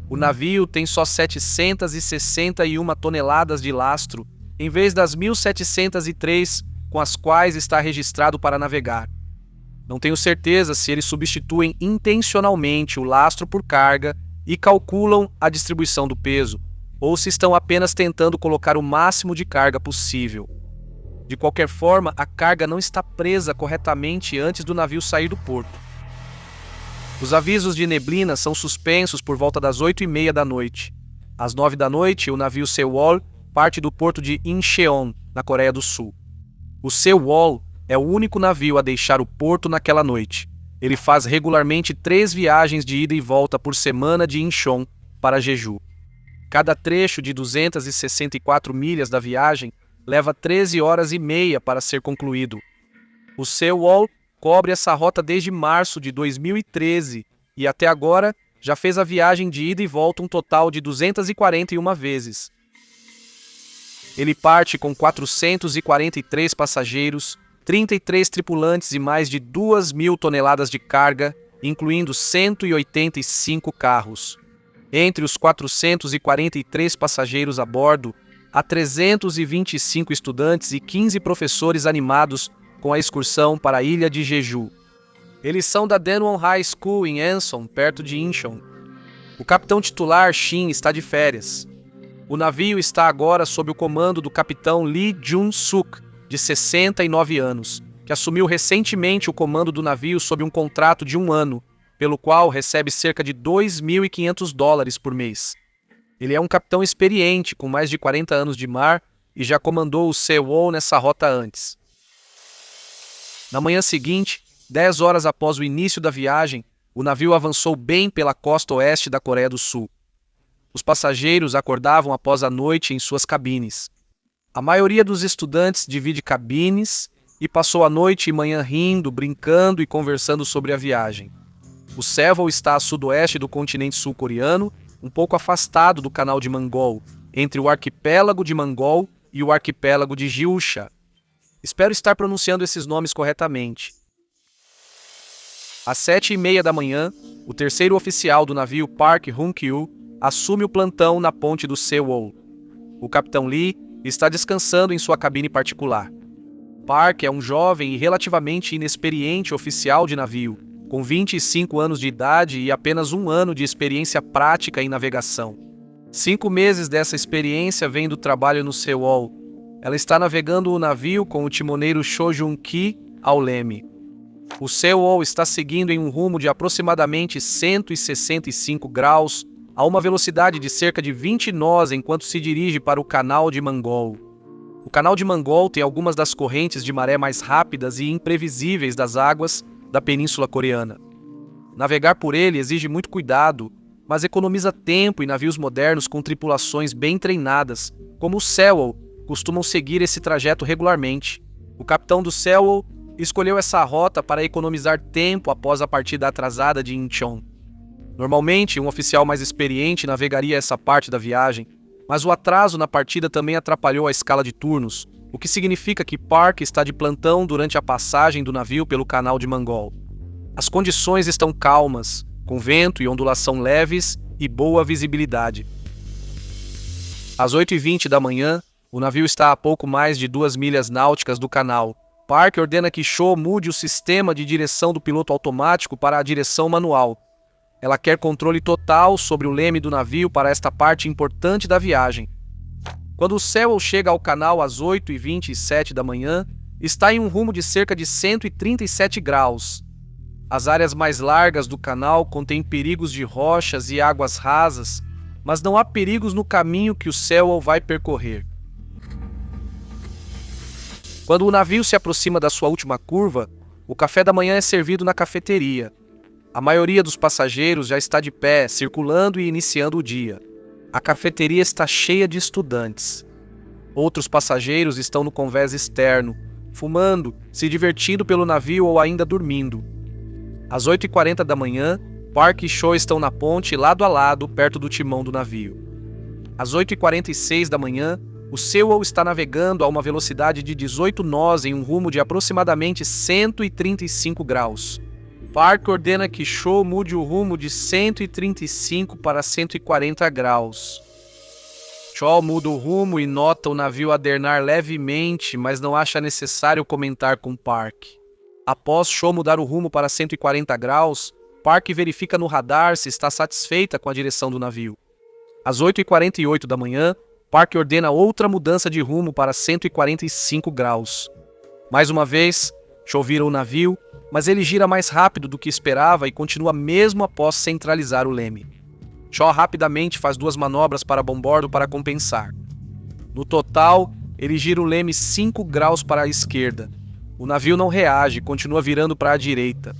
O navio tem só 761 toneladas de lastro, em vez das 1.703 com as quais está registrado para navegar. Não tenho certeza se eles substituem intencionalmente o lastro por carga e calculam a distribuição do peso, ou se estão apenas tentando colocar o máximo de carga possível. De qualquer forma, a carga não está presa corretamente antes do navio sair do porto. Os avisos de neblina são suspensos por volta das 8h30 da noite. Às 9 da noite, o navio Sewol parte do porto de Incheon, na Coreia do Sul. O Sewol é o único navio a deixar o porto naquela noite. Ele faz regularmente 3 viagens de ida e volta por semana de Incheon para Jeju. Cada trecho de 264 milhas da viagem leva 13 horas e meia para ser concluído. O Sewol cobre essa rota desde março de 2013 e até agora já fez a viagem de ida e volta um total de 241 vezes. Ele parte com 443 passageiros, 33 tripulantes e mais de 2.000 toneladas de carga, incluindo 185 carros. Entre os 443 passageiros a bordo, há 325 estudantes e 15 professores animados com a excursão para a ilha de Jeju. Eles são da Daewon High School em Anson, perto de Incheon. O capitão titular, Shin, está de férias. O navio está agora sob o comando do capitão Lee Jun-suk, de 69 anos, que assumiu recentemente o comando do navio sob um contrato de 1 ano, pelo qual recebe cerca de $2.500 por mês. Ele é um capitão experiente, com mais de 40 anos de mar, e já comandou o Sewol nessa rota antes. Na manhã seguinte, 10 horas após o início da viagem, o navio avançou bem pela costa oeste da Coreia do Sul. Os passageiros acordavam após a noite em suas cabines. A maioria dos estudantes divide cabines e passou a noite e manhã rindo, brincando e conversando sobre a viagem. O Sewol está a sudoeste do continente sul-coreano, um pouco afastado do canal de Mangol, entre o arquipélago de Mangol e o arquipélago de Gyusha. Espero estar pronunciando esses nomes corretamente. Às 7h30 da manhã, o terceiro oficial do navio Park Hun-kyu assume o plantão na ponte do Sewol. O capitão Lee está descansando em sua cabine particular. Park é um jovem e relativamente inexperiente oficial de navio, com 25 anos de idade e apenas 1 ano de experiência prática em navegação. 5 meses dessa experiência vem do trabalho no Sewol. Ela está navegando o navio com o timoneiro Cho Jun-ki ao leme. O Sewol está seguindo em um rumo de aproximadamente 165 graus, a uma velocidade de cerca de 20 nós enquanto se dirige para o canal de Mangol. O canal de Mangol tem algumas das correntes de maré mais rápidas e imprevisíveis das águas da Península Coreana. Navegar por ele exige muito cuidado, mas economiza tempo e navios modernos com tripulações bem treinadas, como o Sewol, costumam seguir esse trajeto regularmente. O capitão do Sewol escolheu essa rota para economizar tempo após a partida atrasada de Incheon. Normalmente, um oficial mais experiente navegaria essa parte da viagem, mas o atraso na partida também atrapalhou a escala de turnos, o que significa que Park está de plantão durante a passagem do navio pelo canal de Mangol. As condições estão calmas, com vento e ondulação leves e boa visibilidade. Às 8h20 da manhã, o navio está a pouco mais de 2 milhas náuticas do canal. Park ordena que Cho mude o sistema de direção do piloto automático para a direção manual. Ela quer controle total sobre o leme do navio para esta parte importante da viagem. Quando o Sewol chega ao canal às 8h27 da manhã, está em um rumo de cerca de 137 graus. As áreas mais largas do canal contêm perigos de rochas e águas rasas, mas não há perigos no caminho que o Sewol vai percorrer. Quando o navio se aproxima da sua última curva, o café da manhã é servido na cafeteria. A maioria dos passageiros já está de pé, circulando e iniciando o dia. A cafeteria está cheia de estudantes. Outros passageiros estão no convés externo, fumando, se divertindo pelo navio ou ainda dormindo. Às 8h40 da manhã, Park e Cho estão na ponte lado a lado, perto do timão do navio. Às 8h46 da manhã, o Sewol está navegando a uma velocidade de 18 nós em um rumo de aproximadamente 135 graus. Park ordena que Cho mude o rumo de 135 para 140 graus. Cho muda o rumo e nota o navio adernar levemente, mas não acha necessário comentar com Park. Após Cho mudar o rumo para 140 graus, Park verifica no radar se está satisfeita com a direção do navio. Às 8h48 da manhã, Park ordena outra mudança de rumo para 145 graus. Mais uma vez, Cho vira o navio, mas ele gira mais rápido do que esperava e continua mesmo após centralizar o leme. Cho rapidamente faz 2 manobras para bombordo para compensar. No total, ele gira o leme 5 graus para a esquerda. O navio não reage, continua virando para a direita.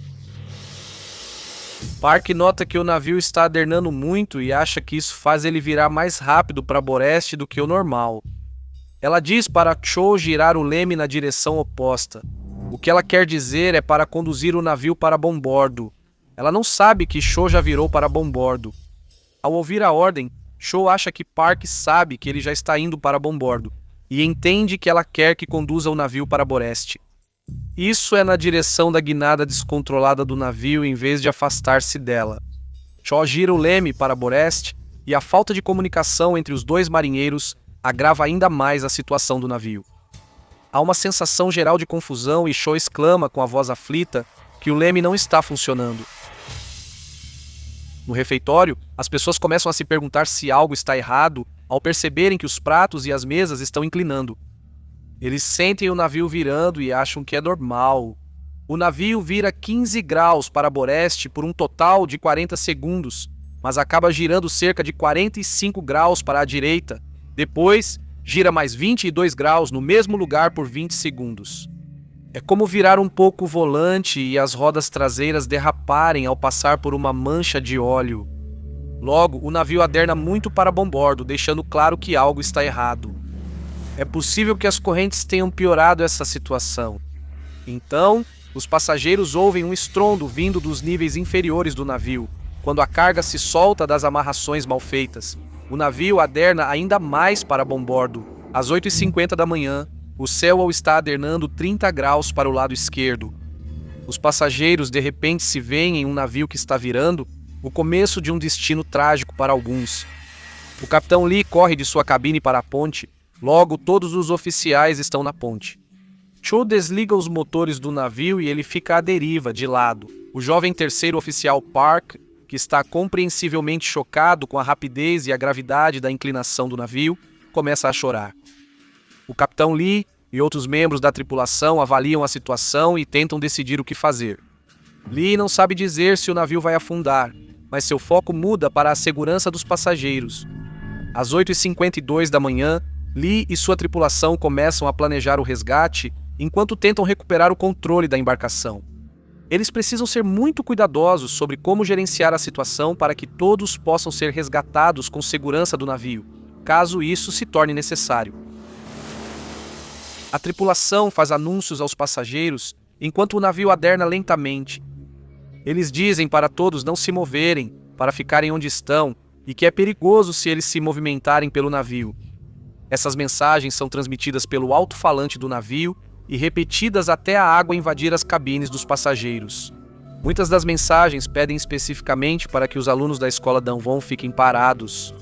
Park nota que o navio está adernando muito e acha que isso faz ele virar mais rápido para boreste do que o normal. Ela diz para Cho girar o leme na direção oposta. O que ela quer dizer é para conduzir o navio para bombordo. Ela não sabe que Cho já virou para bombordo. Ao ouvir a ordem, Cho acha que Park sabe que ele já está indo para bombordo e entende que ela quer que conduza o navio para boreste. Isso é na direção da guinada descontrolada do navio em vez de afastar-se dela. Cho gira o leme para boreste e a falta de comunicação entre os 2 marinheiros agrava ainda mais a situação do navio. Há uma sensação geral de confusão e Shaw exclama com a voz aflita que o leme não está funcionando. No refeitório, as pessoas começam a se perguntar se algo está errado ao perceberem que os pratos e as mesas estão inclinando. Eles sentem o navio virando e acham que é normal. O navio vira 15 graus para Boreste por um total de 40 segundos, mas acaba girando cerca de 45 graus para a direita. Depois, gira mais 22 graus no mesmo lugar por 20 segundos. É como virar um pouco o volante e as rodas traseiras derraparem ao passar por uma mancha de óleo. Logo, o navio aderna muito para bombordo, deixando claro que algo está errado. É possível que as correntes tenham piorado essa situação. Então, os passageiros ouvem um estrondo vindo dos níveis inferiores do navio, quando a carga se solta das amarrações mal feitas. O navio aderna ainda mais para bombordo. Às 8h50 da manhã, o céu está adernando 30 graus para o lado esquerdo. Os passageiros de repente se veem em um navio que está virando, o começo de um destino trágico para alguns. O capitão Lee corre de sua cabine para a ponte. Logo, todos os oficiais estão na ponte. Cho desliga os motores do navio e ele fica à deriva, de lado. O jovem terceiro oficial Park, que está compreensivelmente chocado com a rapidez e a gravidade da inclinação do navio, começa a chorar. O capitão Lee e outros membros da tripulação avaliam a situação e tentam decidir o que fazer. Lee não sabe dizer se o navio vai afundar, mas seu foco muda para a segurança dos passageiros. Às 8h52 da manhã, Lee e sua tripulação começam a planejar o resgate enquanto tentam recuperar o controle da embarcação. Eles precisam ser muito cuidadosos sobre como gerenciar a situação para que todos possam ser resgatados com segurança do navio, caso isso se torne necessário. A tripulação faz anúncios aos passageiros enquanto o navio aderna lentamente. Eles dizem para todos não se moverem, para ficarem onde estão, e que é perigoso se eles se movimentarem pelo navio. Essas mensagens são transmitidas pelo alto-falante do navio e repetidas até a água invadir as cabines dos passageiros. Muitas das mensagens pedem especificamente para que os alunos da escola Danvon fiquem parados.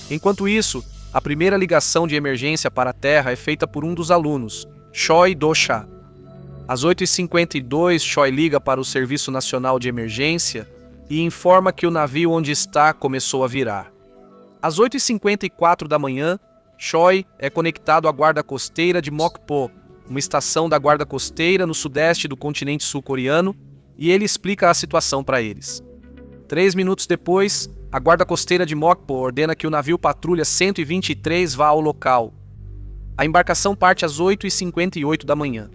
Enquanto isso, a primeira ligação de emergência para a Terra é feita por um dos alunos, Choi Do-cha. Às 8h52, Choi liga para o Serviço Nacional de Emergência e informa que o navio onde está começou a virar. Às 8h54 da manhã, Choi é conectado à guarda costeira de Mokpo, uma estação da guarda costeira no sudeste do continente sul-coreano, e ele explica a situação para eles. 3 minutos depois, a guarda costeira de Mokpo ordena que o navio patrulha 123 vá ao local. A embarcação parte às 8h58 da manhã.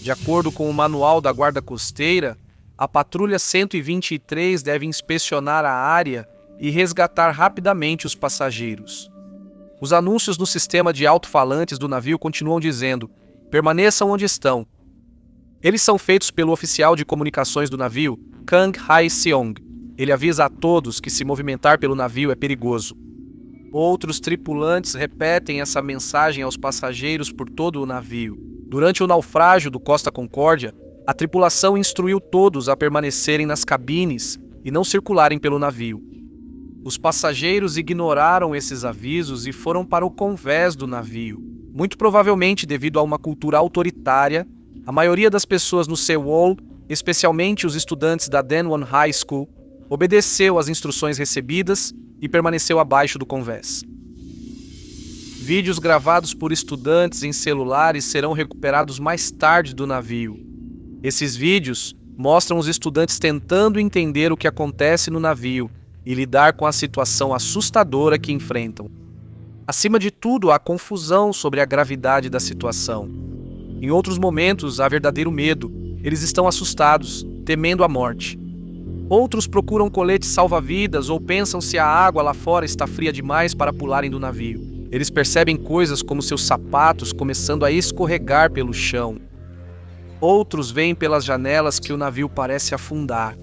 De acordo com o manual da guarda costeira, a patrulha 123 deve inspecionar a área e resgatar rapidamente os passageiros. Os anúncios no sistema de alto-falantes do navio continuam dizendo: permaneçam onde estão. Eles são feitos pelo oficial de comunicações do navio, Kang Hae-seong. Ele avisa a todos que se movimentar pelo navio é perigoso. Outros tripulantes repetem essa mensagem aos passageiros por todo o navio. Durante o naufrágio do Costa Concórdia, a tripulação instruiu todos a permanecerem nas cabines e não circularem pelo navio. Os passageiros ignoraram esses avisos e foram para o convés do navio. Muito provavelmente devido a uma cultura autoritária, a maioria das pessoas no Sewol, especialmente os estudantes da Daewon High School, obedeceu às instruções recebidas e permaneceu abaixo do convés. Vídeos gravados por estudantes em celulares serão recuperados mais tarde do navio. Esses vídeos mostram os estudantes tentando entender o que acontece no navio e lidar com a situação assustadora que enfrentam. Acima de tudo, há confusão sobre a gravidade da situação. Em outros momentos, há verdadeiro medo. Eles estão assustados, temendo a morte. Outros procuram coletes salva-vidas ou pensam se a água lá fora está fria demais para pularem do navio. Eles percebem coisas como seus sapatos começando a escorregar pelo chão. Outros veem pelas janelas que o navio parece afundar.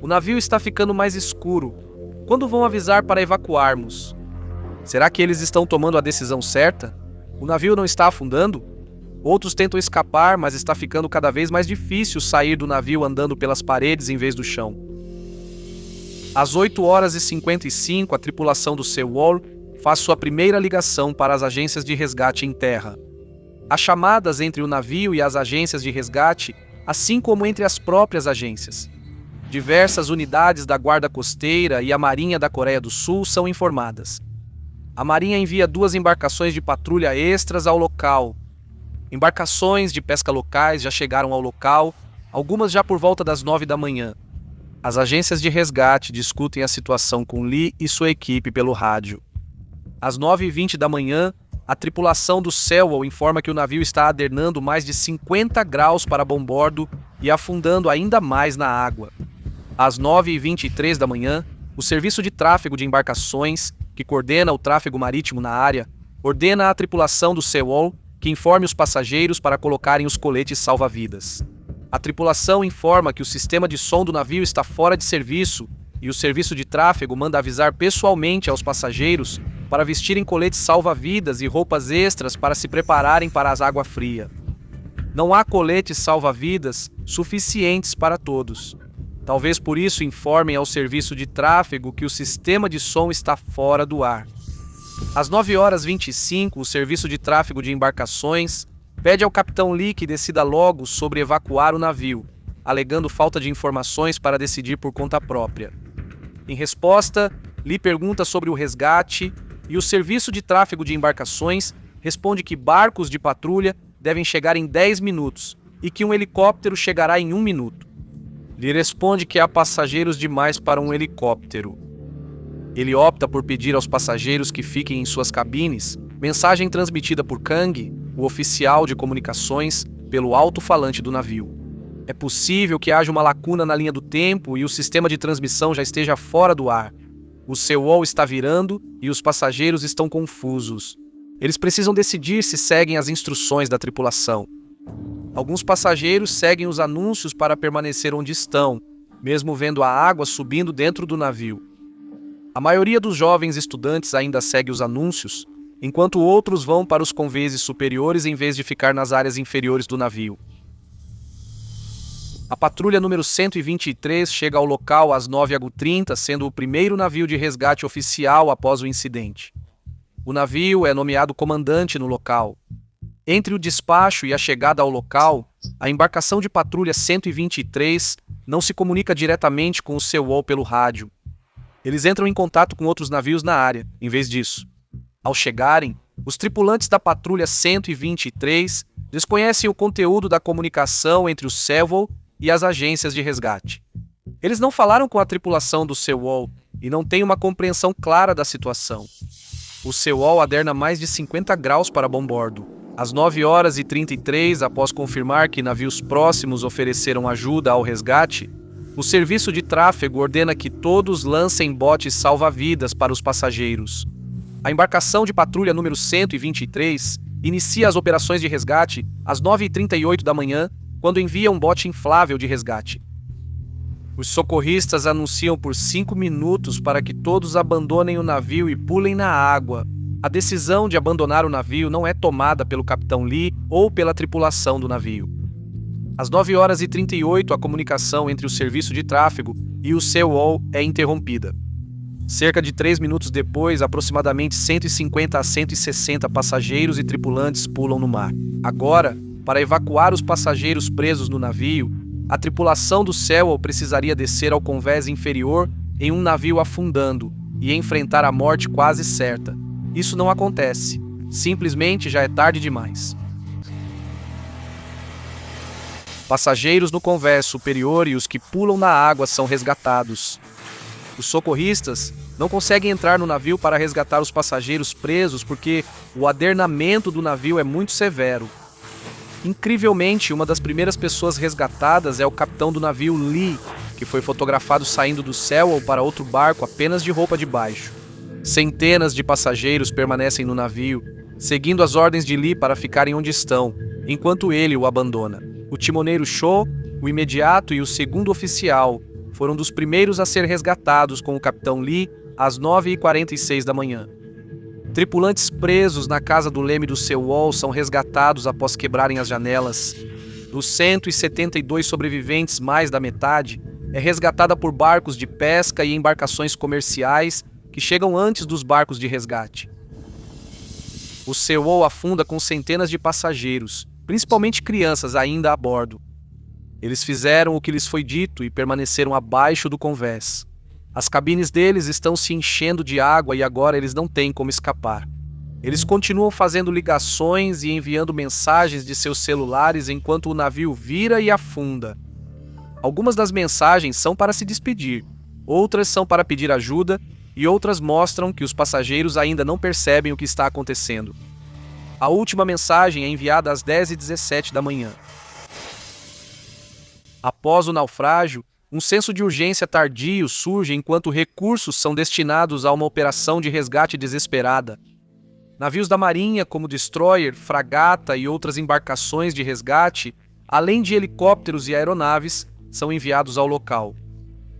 O navio está ficando mais escuro. Quando vão avisar para evacuarmos? Será que eles estão tomando a decisão certa? O navio não está afundando? Outros tentam escapar, mas está ficando cada vez mais difícil sair do navio andando pelas paredes em vez do chão. Às 8h55, a tripulação do Sewol faz sua primeira ligação para as agências de resgate em terra. As chamadas entre o navio e as agências de resgate, assim como entre as próprias agências. Diversas unidades da Guarda Costeira e a Marinha da Coreia do Sul são informadas. A Marinha envia 2 embarcações de patrulha extras ao local. Embarcações de pesca locais já chegaram ao local, algumas já por volta das 9 da manhã. As agências de resgate discutem a situação com Lee e sua equipe pelo rádio. Às 9h20 da manhã, a tripulação do Sewol informa que o navio está adernando mais de 50 graus para bombordo e afundando ainda mais na água. Às 9h23 da manhã, o Serviço de Tráfego de Embarcações, que coordena o tráfego marítimo na área, ordena à tripulação do Sewol que informe os passageiros para colocarem os coletes salva-vidas. A tripulação informa que o sistema de som do navio está fora de serviço e o serviço de tráfego manda avisar pessoalmente aos passageiros para vestirem coletes salva-vidas e roupas extras para se prepararem para as águas frias. Não há coletes salva-vidas suficientes para todos. Talvez por isso informem ao serviço de tráfego que o sistema de som está fora do ar. Às 9h25, o serviço de tráfego de embarcações pede ao capitão Lee que decida logo sobre evacuar o navio, alegando falta de informações para decidir por conta própria. Em resposta, Lee pergunta sobre o resgate e o serviço de tráfego de embarcações responde que barcos de patrulha devem chegar em 10 minutos e que um helicóptero chegará em 1 minuto. Lee responde que há passageiros demais para um helicóptero. Ele opta por pedir aos passageiros que fiquem em suas cabines, mensagem transmitida por Kang, o oficial de comunicações, pelo alto-falante do navio. É possível que haja uma lacuna na linha do tempo e o sistema de transmissão já esteja fora do ar. O Sewol está virando e os passageiros estão confusos. Eles precisam decidir se seguem as instruções da tripulação. Alguns passageiros seguem os anúncios para permanecer onde estão, mesmo vendo a água subindo dentro do navio. A maioria dos jovens estudantes ainda segue os anúncios, enquanto outros vão para os conveses superiores em vez de ficar nas áreas inferiores do navio. A patrulha número 123 chega ao local às 9h30, sendo o primeiro navio de resgate oficial após o incidente. O navio é nomeado comandante no local. Entre o despacho e a chegada ao local, a embarcação de patrulha 123 não se comunica diretamente com o Sewol pelo rádio. Eles entram em contato com outros navios na área, em vez disso. Ao chegarem, os tripulantes da patrulha 123 desconhecem o conteúdo da comunicação entre o Sewol e as agências de resgate. Eles não falaram com a tripulação do Sewol e não têm uma compreensão clara da situação. O Sewol aderna mais de 50 graus para bombordo. Às 9h33, após confirmar que navios próximos ofereceram ajuda ao resgate, o serviço de tráfego ordena que todos lancem botes salva-vidas para os passageiros. A embarcação de patrulha número 123 inicia as operações de resgate às 9h38 da manhã, quando envia um bote inflável de resgate. Os socorristas anunciam por 5 minutos para que todos abandonem o navio e pulem na água. A decisão de abandonar o navio não é tomada pelo capitão Lee ou pela tripulação do navio. Às 9h38, a comunicação entre o serviço de tráfego e o Sewol é interrompida. Cerca de 3 minutos depois, aproximadamente 150 a 160 passageiros e tripulantes pulam no mar. Agora, para evacuar os passageiros presos no navio, a tripulação do Sewol precisaria descer ao convés inferior em um navio afundando e enfrentar a morte quase certa. Isso não acontece. Simplesmente já é tarde demais. Passageiros no convés superior e os que pulam na água são resgatados. Os socorristas não conseguem entrar no navio para resgatar os passageiros presos porque o adernamento do navio é muito severo. Incrivelmente, uma das primeiras pessoas resgatadas é o capitão do navio Lee, que foi fotografado saindo do Sewol para outro barco apenas de roupa de baixo. Centenas de passageiros permanecem no navio, seguindo as ordens de Lee para ficarem onde estão, enquanto ele o abandona. O timoneiro Cho, o imediato e o segundo oficial foram dos primeiros a ser resgatados com o capitão Lee às 9h46 da manhã. Tripulantes presos na casa do leme do Sewol são resgatados após quebrarem as janelas. Dos 172 sobreviventes, mais da metade é resgatada por barcos de pesca e embarcações comerciais que chegam antes dos barcos de resgate. O Sewol afunda com centenas de passageiros, principalmente crianças ainda a bordo. Eles fizeram o que lhes foi dito e permaneceram abaixo do convés. As cabines deles estão se enchendo de água e agora eles não têm como escapar. Eles continuam fazendo ligações e enviando mensagens de seus celulares enquanto o navio vira e afunda. Algumas das mensagens são para se despedir, outras são para pedir ajuda e outras mostram que os passageiros ainda não percebem o que está acontecendo. A última mensagem é enviada às 10h17 da manhã. Após o naufrágio, um senso de urgência tardio surge enquanto recursos são destinados a uma operação de resgate desesperada. Navios da Marinha, como destroyer, fragata e outras embarcações de resgate, além de helicópteros e aeronaves, são enviados ao local.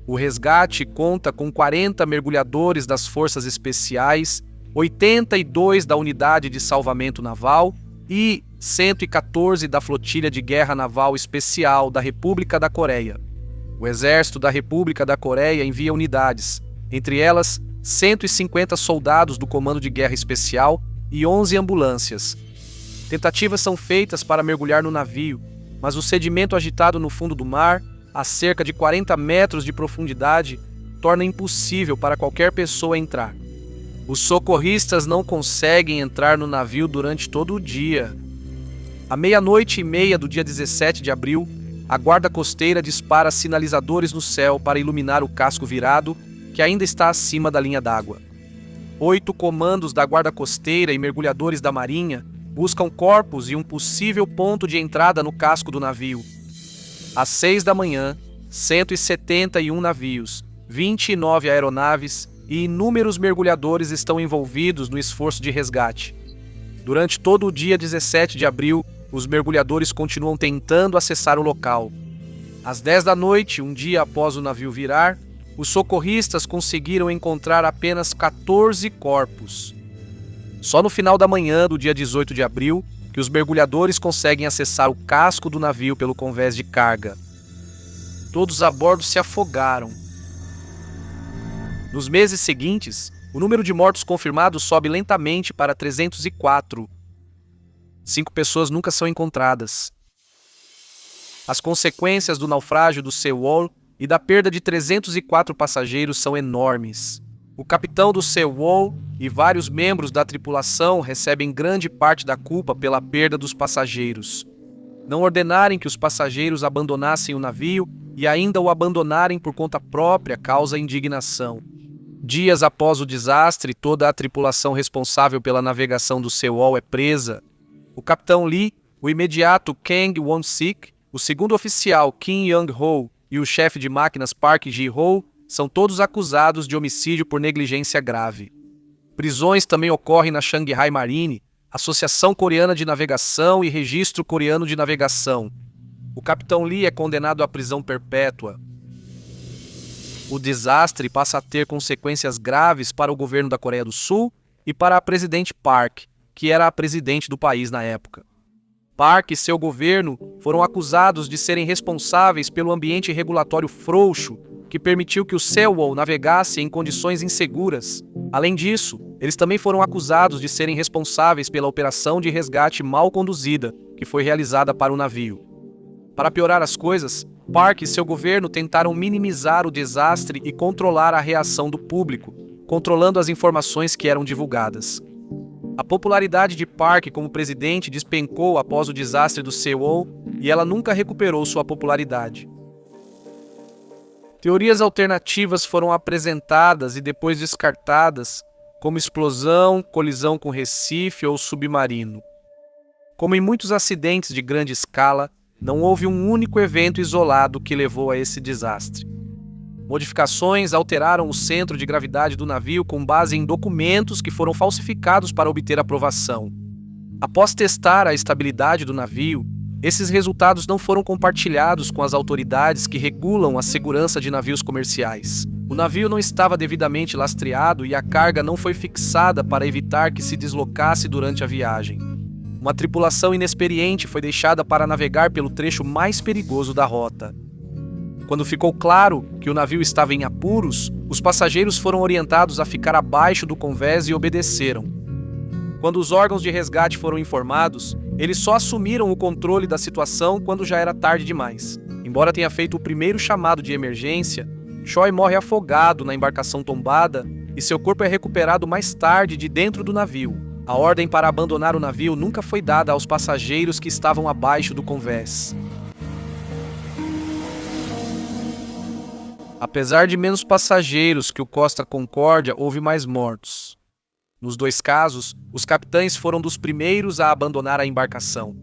O resgate conta com 40 mergulhadores das Forças Especiais, 82 da Unidade de Salvamento Naval e 114 da Flotilha de Guerra Naval Especial da República da Coreia. O Exército da República da Coreia envia unidades, entre elas 150 soldados do Comando de Guerra Especial e 11 ambulâncias. Tentativas são feitas para mergulhar no navio, mas o sedimento agitado no fundo do mar, a cerca de 40 metros de profundidade, torna impossível para qualquer pessoa entrar. Os socorristas não conseguem entrar no navio durante todo o dia. À 00:30 do dia 17 de abril, a guarda costeira dispara sinalizadores no céu para iluminar o casco virado, que ainda está acima da linha d'água. 8 comandos da guarda costeira e mergulhadores da Marinha buscam corpos e um possível ponto de entrada no casco do navio. Às 6 da manhã, 171 navios, 29 aeronaves e inúmeros mergulhadores estão envolvidos no esforço de resgate. Durante todo o dia 17 de abril, os mergulhadores continuam tentando acessar o local. Às 10 da noite, um dia após o navio virar, os socorristas conseguiram encontrar apenas 14 corpos. Só no final da manhã do dia 18 de abril, que os mergulhadores conseguem acessar o casco do navio pelo convés de carga. Todos a bordo se afogaram. Nos meses seguintes, o número de mortos confirmados sobe lentamente para 304. 5 pessoas nunca são encontradas. As consequências do naufrágio do Sewol e da perda de 304 passageiros são enormes. O capitão do Sewol e vários membros da tripulação recebem grande parte da culpa pela perda dos passageiros. Não ordenarem que os passageiros abandonassem o navio e ainda o abandonarem por conta própria causa indignação. Dias após o desastre, toda a tripulação responsável pela navegação do Sewol é presa. O capitão Lee, o imediato Kang Won-sik, o segundo oficial Kim Young-ho e o chefe de máquinas Park Ji-ho são todos acusados de homicídio por negligência grave. Prisões também ocorrem na Shanghai Marine, Associação Coreana de Navegação e Registro Coreano de Navegação. O capitão Lee é condenado à prisão perpétua. O desastre passa a ter consequências graves para o governo da Coreia do Sul e para a presidente Park, que era a presidente do país na época. Park e seu governo foram acusados de serem responsáveis pelo ambiente regulatório frouxo que permitiu que o Sewol navegasse em condições inseguras. Além disso, eles também foram acusados de serem responsáveis pela operação de resgate mal conduzida que foi realizada para o navio. Para piorar as coisas, Park e seu governo tentaram minimizar o desastre e controlar a reação do público, controlando as informações que eram divulgadas. A popularidade de Park como presidente despencou após o desastre do Sewol e ela nunca recuperou sua popularidade. Teorias alternativas foram apresentadas e depois descartadas, como explosão, colisão com recife ou submarino. Como em muitos acidentes de grande escala, não houve um único evento isolado que levou a esse desastre. Modificações alteraram o centro de gravidade do navio com base em documentos que foram falsificados para obter aprovação. Após testar a estabilidade do navio, esses resultados não foram compartilhados com as autoridades que regulam a segurança de navios comerciais. O navio não estava devidamente lastreado e a carga não foi fixada para evitar que se deslocasse durante a viagem. Uma tripulação inexperiente foi deixada para navegar pelo trecho mais perigoso da rota. Quando ficou claro que o navio estava em apuros, os passageiros foram orientados a ficar abaixo do convés e obedeceram. Quando os órgãos de resgate foram informados, eles só assumiram o controle da situação quando já era tarde demais. Embora tenha feito o primeiro chamado de emergência, Choi morre afogado na embarcação tombada e seu corpo é recuperado mais tarde de dentro do navio. A ordem para abandonar o navio nunca foi dada aos passageiros que estavam abaixo do convés. Apesar de menos passageiros que o Costa Concórdia, houve mais mortos. Nos dois casos, os capitães foram dos primeiros a abandonar a embarcação.